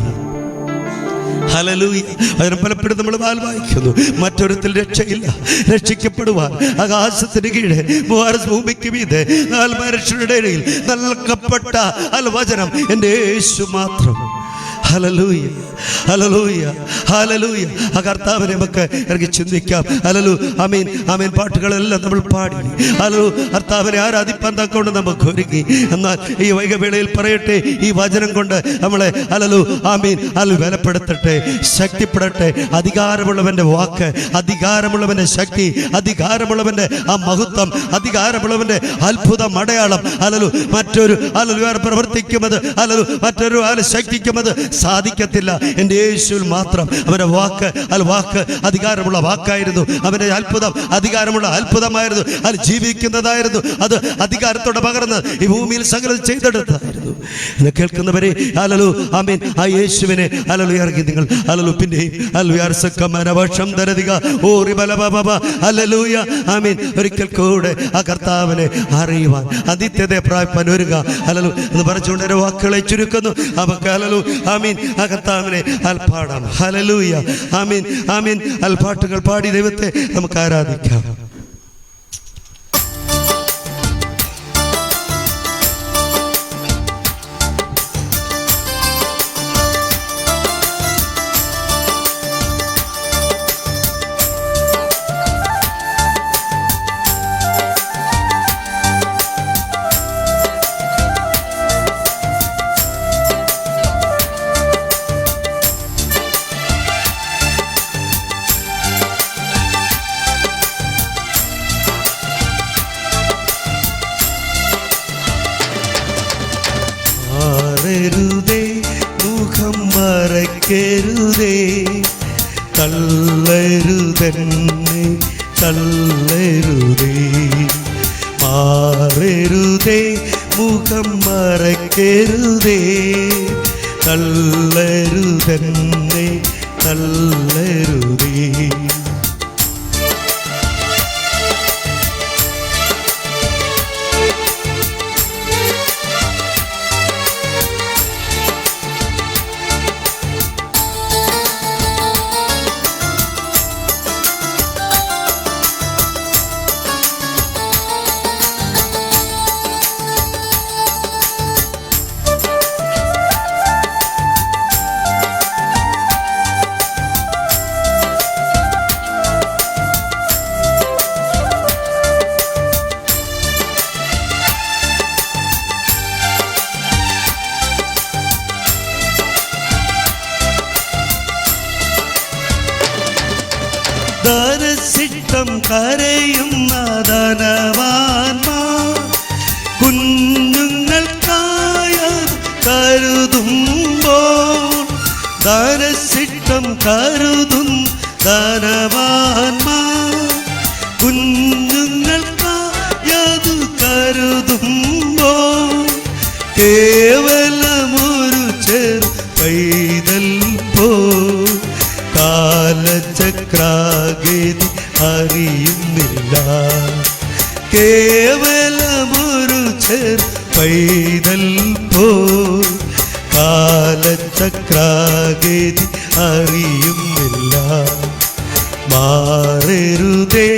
ഹല്ലേലൂയ. അതിന് പലപ്പോഴും നമ്മൾ വായിക്കുന്നു, മറ്റൊരുത്തിൽ രക്ഷയില്ല, രക്ഷിക്കപ്പെടുവാൻ ആകാശത്തിന് കീഴെ ഭൂമിക്ക് മീതെ മനുഷ്യരുടെ ഇടയിൽ നൽകപ്പെട്ട വചനം എൻ്റെ യേശു മാത്രം. Hallelujah hallelujah hallelujah. ആ കർത്താവിനെ നമുക്ക് ഇറങ്ങി ചിന്തിക്കാം. ഹല്ലേലൂയ ആമീൻ ആമീൻ. പാട്ടുകളെല്ലാം നമ്മൾ പാടി ഹല്ലേലൂയ കർത്താവിനെ ആരാധിപ്പാൻ തക്കൊണ്ട് നമുക്ക് ഒരുങ്ങി. എന്നാൽ ഈ വൈകവേളയിൽ പറയട്ടെ, ഈ വചനം കൊണ്ട് നമ്മളെ ഹല്ലേലൂയ ആമീൻ ബലപ്പെടുത്തട്ടെ, ശക്തിപ്പെടട്ടെ. അധികാരമുള്ളവന്റെ വാക്ക്, അധികാരമുള്ളവന്റെ ശക്തി, അധികാരമുള്ളവന്റെ ആ മഹത്വം, അധികാരമുള്ളവന്റെ അത്ഭുതം, അടയാളം ഹല്ലേലൂയ മറ്റൊരു പ്രവർത്തിക്കുന്നത് മറ്റൊരു ശക്തിക്കുന്നത് സാധിക്കത്തില്ല. എൻ്റെ യേശുവിൽ മാത്രം. അവൻ്റെ വാക്ക് അധികാരമുള്ള വാക്കായിരുന്നു. അവൻ്റെ അത്ഭുതം അധികാരമുള്ള അത്ഭുതമായിരുന്നു. അത് ജീവിക്കുന്നതായിരുന്നു. അത് അധികാരത്തോടെ പകർന്ന് ഈ ഭൂമിയിൽ സകലം ചെയ്തെടുത്തായിരുന്നു. എന്ന് കേൾക്കുന്നവരെ ഹല്ലേലൂയ ആമീൻ. ആ യേശുവിനെ ഹല്ലേലൂയ ഇറങ്ങി നിങ്ങൾ ഹല്ലേലൂയ പിന്നെയും ഹല്ലേലൂയ ആമീൻ. ഒരിക്കൽ കൂടെ ആ കർത്താവിനെ അറിയുവാൻ, നിത്യതയെ പ്രാപിപ്പാൻ ഒരുങ്ങുക. ഹല്ലേലൂയ എന്ന് പറഞ്ഞുകൊണ്ട് ഒരു വാക്കുകളെ ചുരുക്കുന്നു. നമുക്ക് ഹല്ലേലൂയ ആമീൻ ആ കർത്താവിനെ പാടാം. ഹല്ലേലൂയ ആമീൻ ആമീൻ. പാട്ടുകൾ പാടി ദൈവത്തെ നമുക്ക് ആരാധിക്കാം. മുഖം മറക്കരുതേ, തള്ളരുതെന്നെ തള്ളരുതേ. മാറരുതേ മുഖം മറക്കരുതേ, തള്ളരുതെന്നെ തള്ളരുതേ. ദാരശിഷ്ടം കരയുന്ന ധനവാന്മാർ കുഞ്ഞുങ്ങൾക്കായത് കരുതുമ്പോൾ ദാരശിഷ്ടം കരുതും ധനവാന്മാർ കുഞ്ഞുങ്ങൾക്കായത് കരുതുമ്പോൾ കേവലമൊരു ചെറു പൈതൽ പോ കാലചക്രാഗതി അറിയുന്നില്ല. കേവലമൊരു ചെറു പൈതൽ പോ കാലചക്രാഗതി അറിയുന്നില്ല. മാറരുതേ,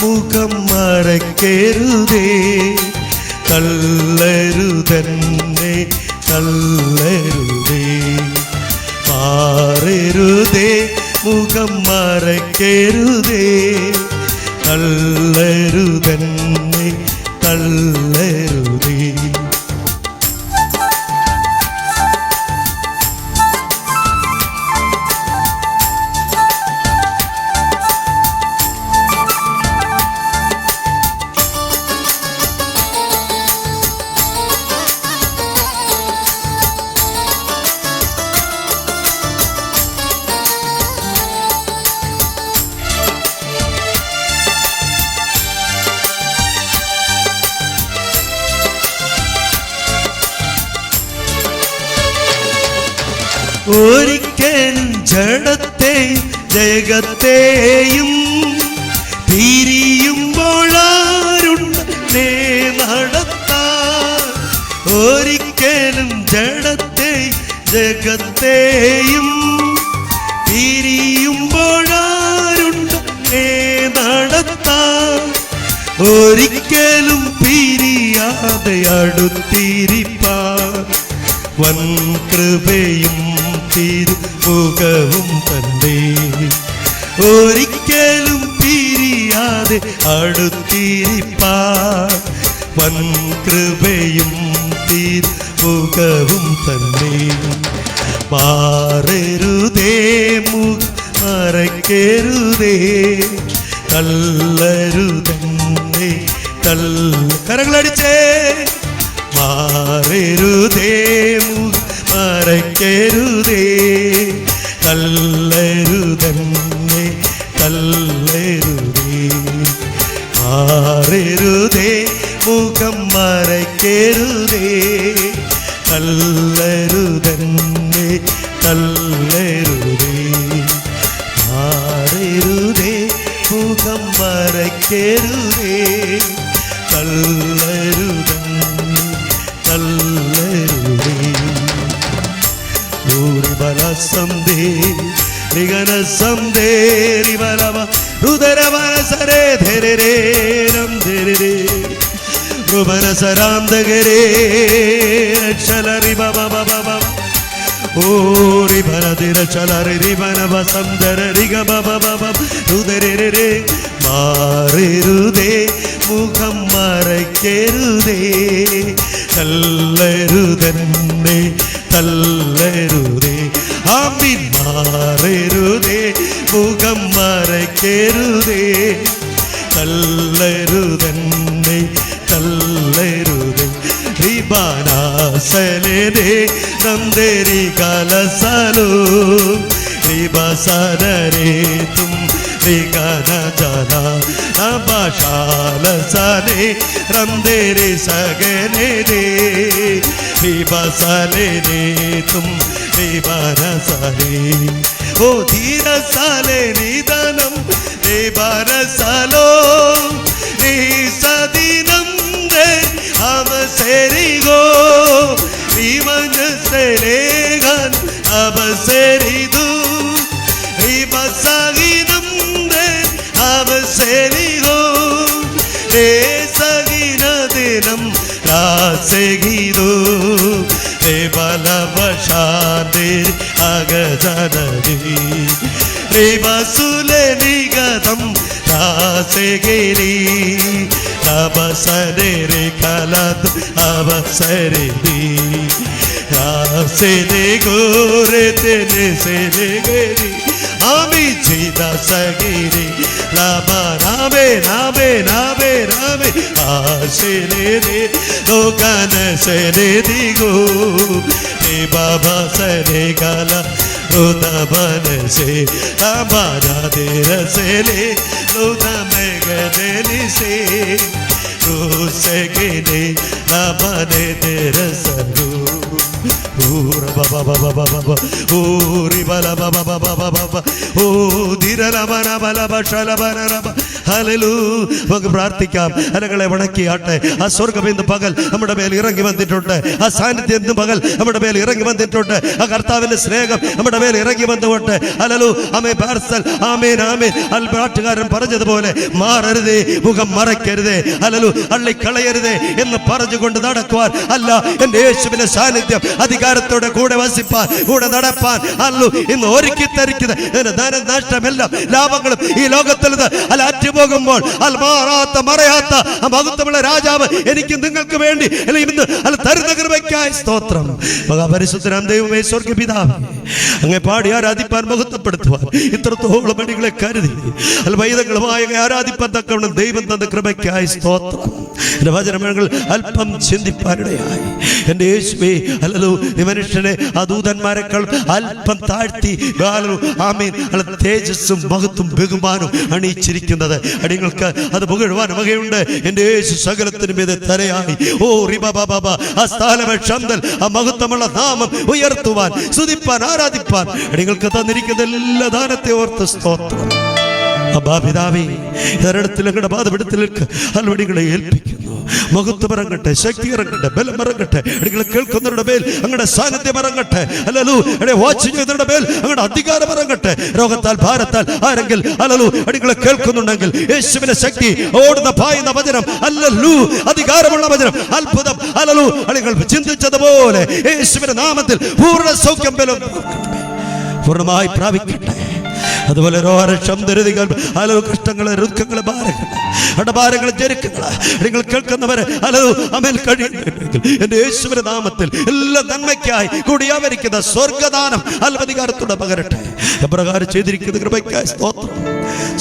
മുഖം മറക്കരുതേ, തള്ളരുതെന്നെ തള്ളരുതേ. മാറരുതേ, മുഖം മറക്കരുതേ, തള്ളരുതെന്നെ തള്ളരുതേ. ഒരിക്കലും ജഡത്തെയും ജഗത്തെയും പിരിയുമ്പോഴാരുണ്ടേ നടത്താൻ. ഒരിക്കലും ജഡത്തെയും ജഗത്തെയും പിരിയുമ്പോഴാരുണ്ടേ നടത്താൻ. ഒരിക്കലും പിരിയാതെ അടുത്തിരിപ്പാൻ വൻ കൃപയും തിരുമുഖവും തന്നെ. ഒരിക്കലും പിരിയാതെ അടുത്തിരിപ്പാൻ വൻ കൃപയും തിരുമുഖവും തന്നെ. മാറരുതേ, മുഖം മറക്കരുതേ, തള്ളരുതെന്നെ കരങ്ങളടിച്ചേ. മാറരുതേ, മുഖം മറക്കരുതേ, തള്ളരുതെന്നെ തള്ളരുതേ. മാറരുതേ, മുഖം മറക്കരുതേ, തള്ളരുതെന്നെ തള്ളരുതേ. മാറരുതേ, മുഖം മറക്കരുതേ, തള്ളരുതെന്നെ തള്ളരുതേ. ൂരിബലസംദേ നിഗനസംദേ നിബലമ രുദരവനസരേ ധരരേ രംധരരേ രുബനസരാംദഗരേ രക്ഷലരിബബബബ ുദരേ. മാറരുതേ, മുഖം മറക്കരുതേ, തള്ളരുതെന്നെ തള്ളരുതേ. ആമീൻ. മാറരുതേ, മുഖം മറക്കരുതേ, തള്ളരുതെന്നെ തള്ളരുതേ. റിബാനാസലേ നന്ദേരി കലസലോ റിബസനരേ തും റിഗന ജന നബശാലസലേ നന്ദേരി സഗനേ റിബസലേ തും റിബനസലേ. ഓ ധീരസലേ നിദനം റിബനസലോ നീ സദിനം അവസരിഗോ വിമനസരേഗൻ അവസരിതു വിമസഗിനം അവസരിഗോ സഗിനദിനം രാസഗിരോ ബലവശാന്തി അഗജനദി ബസുലെ നിഗതം രാസഗിരി അവസരേ കലത് അവസരി രാസനെ ഗോരെ തെനെ സെനെ ഗരി ആമി ചെയ്ത സഗിരി ലബ രാമേ രാമേ രാമേ രാമേ ആശിരേ ലോകനസനെ ദിഗോ ഹേ ബാബാ സരെ ഗല രുദബനസെ അബാദരസലെ രുദമഗദനിസെ രുസഗിനെ ലബനെ ദരസരു ഊര ബബ ബബ ബബ ഊരി ബല ബബ ബബ ബബ ഓ ദിരലബന ബല ബശലബനരബ ഹല്ലേലൂയ. നമുക്ക് പ്രാർത്ഥിക്കാം. അലകളെ വണക്കിയാട്ടെ. ആ സ്വർഗ്ഗം ഇന്ന് പകൽ നമ്മുടെ മേൽ ഇറങ്ങി വന്നിട്ടുണ്ട്. ആ സാന്നിധ്യം ഇന്ന് പകൽ നമ്മുടെ മേൽ ഇറങ്ങി വന്നിട്ടുണ്ട്. ആ കർത്താവിന്റെ സ്നേഹം നമ്മുടെ മേൽ ഇറങ്ങി വന്നുകൊണ്ട് ഹല്ലേലൂയ ആമേൻ പാർസൽ ആമേൻ ആമേൻ. അൽപാട്ടുകാരൻ പറഞ്ഞതുപോലെ മാറരുതേ, മുഖം മറയ്ക്കരുതേ, ഹല്ലേലൂയ അള്ളിക്കളയരുതേ എന്ന് പറഞ്ഞുകൊണ്ട് നടക്കുവാൻ അല്ല, എൻ്റെ യേശുവിന്റെ സാന്നിധ്യം അധികാരത്തോടെ കൂടെ വസിപ്പാൻ കൂടെ നടപ്പാൻ അല്ലു ഇന്ന് ഒരുക്കി തരിക്കുന്നത്. ധനം നഷ്ടമെല്ലാം ലാഭങ്ങളും ഈ ലോകത്തിൽ നിന്ന് അറ്റുപോകുമ്പോൾ മാറാത്ത മറയാത്ത മഹത്വമുള്ള രാജാവ് എനിക്ക് നിങ്ങൾക്ക് വേണ്ടി ഇന്ന് തരുന്ന കൃപയ്ക്കായി സ്തോത്രം. മഹാപരിശുദ്ധനാം ദൈവമേ, സ്വർഗ്ഗ പിതാവേ, അങ്ങേ പാടി ആരാധിപ്പാൻ മഹത്വപ്പെടുത്തുവാൻ ഇത്രത്തോളം മണികളെ കരുതി വൈദങ്ങളുമായി ആരാധിപ്പാൻ തക്കവണ്ണം ദൈവം തന്ന കൃപയ്ക്കായി സ്തോത്രം. എൻ്റെ വചനങ്ങൾ അല്പം ചിന്തിപ്പാനിടയായി. എൻ്റെ യേശുവേ ഹല്ലേലൂയ, ഈ മനുഷ്യനെ ആ ദൂതന്മാരെക്കാൾ അല്പം താഴ്ത്തി ആമേൻ തേജസ്സും മഹത്വം ബഹുമാനവും അണിയിച്ചിരിക്കുന്നത് അടിങ്ങൾക്ക് അത് പുകഴുവാൻ വകയുണ്ട്. എൻ്റെ യേശു സകലത്തിനും ഇത് തരയായി. ഓ റിബ ബാബ ആ സ്ഥാനമേ ശബ്ദൽ ആ മഹത്വമുള്ള നാമം ഉയർത്തുവാൻ സ്തുതിപ്പാൻ ആരാധിപ്പാൻ അടിങ്ങൾക്ക് തന്നിരിക്കുന്ന എല്ലാ ദാനത്തെ ഓർത്ത് സ്തോത്രം. അബാപിതാവേ, ഇതരടത്തിൽ ഞങ്ങളുടെ ബാധപ്പെടുത്തലേക്ക് അൽവടികളെ ഏൽപ്പിക്കുന്നു. മഹത്വം ഇറങ്ങട്ടെ, ശക്തി ഇറങ്ങട്ടെ, ബലം ഇറങ്ങട്ടെ. അടികളെ കേൾക്കുന്നവരുടെ മേൽ അങ്ങയുടെ സാന്നിധ്യം ഇറങ്ങട്ടെ. ഹല്ലേലൂയ വാച്ച് ചെയ്യുന്നവരുടെ മേൽ അങ്ങയുടെ അധികാരം ഇറങ്ങട്ടെ. രോഗത്താൽ ഭാരത്താൽ ആരെങ്കിൽ ഹല്ലേലൂയ അടികളെ കേൾക്കുന്നുണ്ടെങ്കിൽ യേശുവിന്റെ ശക്തി ഓടുന്ന പായുന്ന വചനം ഹല്ലേലൂയ അധികാരമുള്ള വചനം അത്ഭുതം ഹല്ലേലൂയ അടികൾ ചിന്തിച്ചതുപോലെ യേശുവിന്റെ നാമത്തിൽ പൂർണ്ണ സൗഖ്യം ബലം പൂർണ്ണമായി പ്രാപിക്കട്ടെ. അതുപോലെ രോഷം ദുരിതകൾ അലോ കഷ്ടങ്ങള് ദുഃഖങ്ങള് ഭാരങ്ങള് ജരുക്കങ്ങള് നിങ്ങൾ കേൾക്കുന്നവരെ അലോ അമേൽ കഴിയുന്നെങ്കിൽ എൻ്റെ യേശുവിന്റെ നാമത്തിൽ എല്ലാ നന്മയ്ക്കായി കൂടിയാവരിക്കുന്ന സ്വർഗദാനം അൽവധികാരത്തോടെ പകരട്ടെ. എപ്രകാരം ചെയ്തിരിക്കുന്ന കൃപയ്ക്കായി സ്തോത്രം.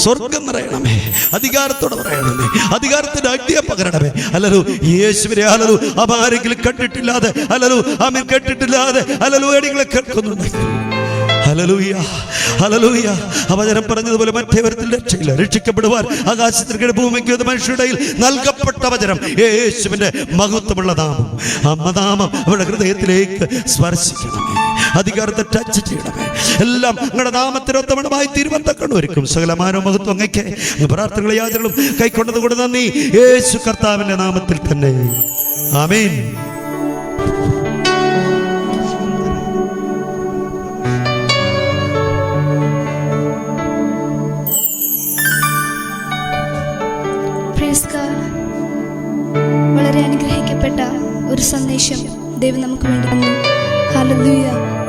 സ്വർഗം നിറയണമേ, അധികാരത്തോടെ പറയണമേ, അധികാരത്തിന്റെ അഗ്നിയെ പകരണമേ. അല്ലലു യേശുവിനെ അലലു അമാരെങ്കിലും കണ്ടിട്ടില്ലാതെ അലലു ആമേൻ കേട്ടിട്ടില്ലാതെ അലലു അടികളെ കേൾക്കുന്നുണ്ടെങ്കിൽ ഹല്ലേലൂയ ഹല്ലേലൂയ. വചനം പറഞ്ഞതുപോലെ മറ്റേവരത്തിൽ രക്ഷയില്ല. രക്ഷിക്കപ്പെടുവാൻ ആകാശത്തിന് ഭൂമിക്ക് മനുഷ്യരുടെ നൽകപ്പെട്ട വചനം യേശുവിന്റെ മഹത്വമുള്ള നാമം. ആ നാമം അവരുടെ ഹൃദയത്തിലേക്ക് സ്പർശിക്കണമേ, അധികാരത്തെ ടച്ച് ചെയ്യണമേ. എല്ലാം നിങ്ങളുടെ നാമത്തിനൊത്തമണമായി തിരുവന്തക്കണ്ണൊരുക്കും. സകലമാനോ മഹത്വം അങ്ങയ്ക്ക്. പ്രാർത്ഥനകളും യാചനകളും കൈക്കൊണ്ടത് കൊണ്ട് നന്ദി. യേശു കർത്താവിന്റെ നാമത്തിൽ തന്നെ ആമേൻ. വളരെ അനുഗ്രഹിക്കപ്പെട്ട ഒരു സന്ദേശം ദൈവം നമുക്ക് വേണ്ടി തന്നു. ഹല്ലേലൂയ.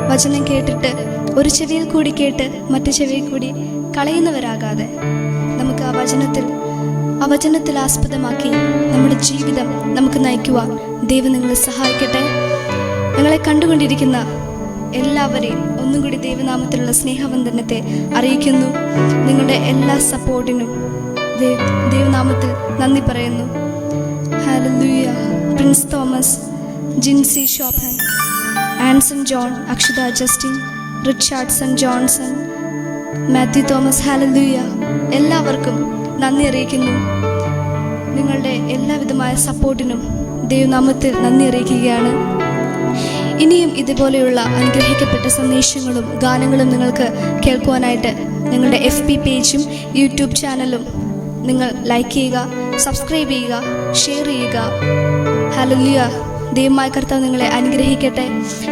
വചനം കേട്ടിട്ട് ഒരു ചെവിയിൽ കൂടി കേട്ട് മറ്റു ചെവിയിൽ കൂടി കളയുന്നവരാകാതെ നമുക്ക് ആ വചനത്തിൽ ആസ്പദമാക്കി നമ്മുടെ ജീവിതം നമുക്ക് നയിക്കുവാൻ ദൈവം നിങ്ങളെ സഹായിക്കട്ടെ. ഞങ്ങളെ കണ്ടുകൊണ്ടിരിക്കുന്ന എല്ലാവരെയും ഒന്നും കൂടി ദൈവനാമത്തിലുള്ള സ്നേഹവന്ദനത്തെ അറിയിക്കുന്നു. നിങ്ങളുടെ എല്ലാ സപ്പോർട്ടിനും ദൈവനാമത്തിൽ നന്ദി പറയുന്നു. Hallelujah. Prince Thomas, Jincy Shoppan, Anson John, Akshatha Justin, Richardson Johnson, Mathew Thomas, hallelujah. എല്ലാവർക്കും നന്ദി അറിയിക്കുന്നു. നിങ്ങളുടെ എല്ലാവിധമായ സപ്പോർട്ടിനും ദൈവനാമത്തിൽ നന്ദി അറിയിക്കുകയാണ്. ഇനിയും ഇതുപോലെയുള്ള അനുഗ്രഹിക്കപ്പെട്ട സന്ദേശങ്ങളും ഗാനങ്ങളും നിങ്ങൾക്ക് കേൾക്കുവാനായിട്ട് ഞങ്ങളുടെ FB പേജും യൂട്യൂബ് ചാനലും നിങ്ങൾ ലൈക്ക് ചെയ്യുക, സബ്സ്ക്രൈബ് ചെയ്യുക, ഷെയർ ചെയ്യുക. ഹല്ലേലൂയ. ദൈവമായ കർത്താവ് നിങ്ങളെ അനുഗ്രഹിക്കട്ടെ.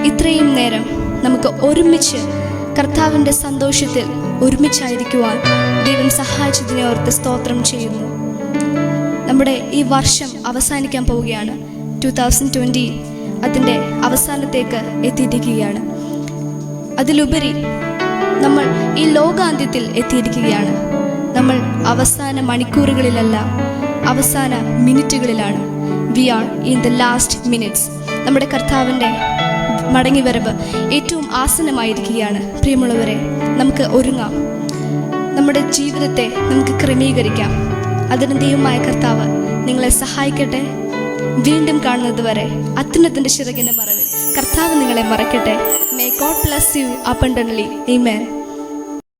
ഇത്രയും നേരം നമുക്ക് ഒരുമിച്ച് കർത്താവിൻ്റെ സന്തോഷത്തിൽ ഒരുമിച്ചായിരിക്കുവാൻ ദൈവം സഹായിച്ചതിനെ ഓർത്ത് സ്തോത്രം ചെയ്യുന്നു. നമ്മുടെ ഈ വർഷം അവസാനിക്കാൻ പോവുകയാണ്. 2020 അതിൻ്റെ അവസാനത്തേക്ക് എത്തിയിരിക്കുകയാണ്. അതിലുപരി നമ്മൾ ഈ ലോകാന്ത്യത്തിൽ എത്തിയിരിക്കുകയാണ്. നമ്മൾ അവസാന മണിക്കൂറുകളിലല്ല, അവസാന മിനിറ്റുകളിലാണ്. We are in the last minutes. നമ്മുടെ കർത്താവിൻ്റെ മടങ്ങിവരവ് ഏറ്റവും ആസന്നമായിരിക്കുകയാണ്. പ്രിയമുള്ളവരെ, നമുക്ക് ഒരുങ്ങാം. നമ്മുടെ ജീവിതത്തെ നമുക്ക് ക്രമീകരിക്കാം. അതിന് ദൈവമായ കർത്താവ് നിങ്ങളെ സഹായിക്കട്ടെ. വീണ്ടും കാണുന്നത് വരെ അത്യുന്നതന്റെ ചിറകിന്റെ മറവിൽ കർത്താവ് നിങ്ങളെ മറക്കട്ടെ. May God bless you abundantly. Amen.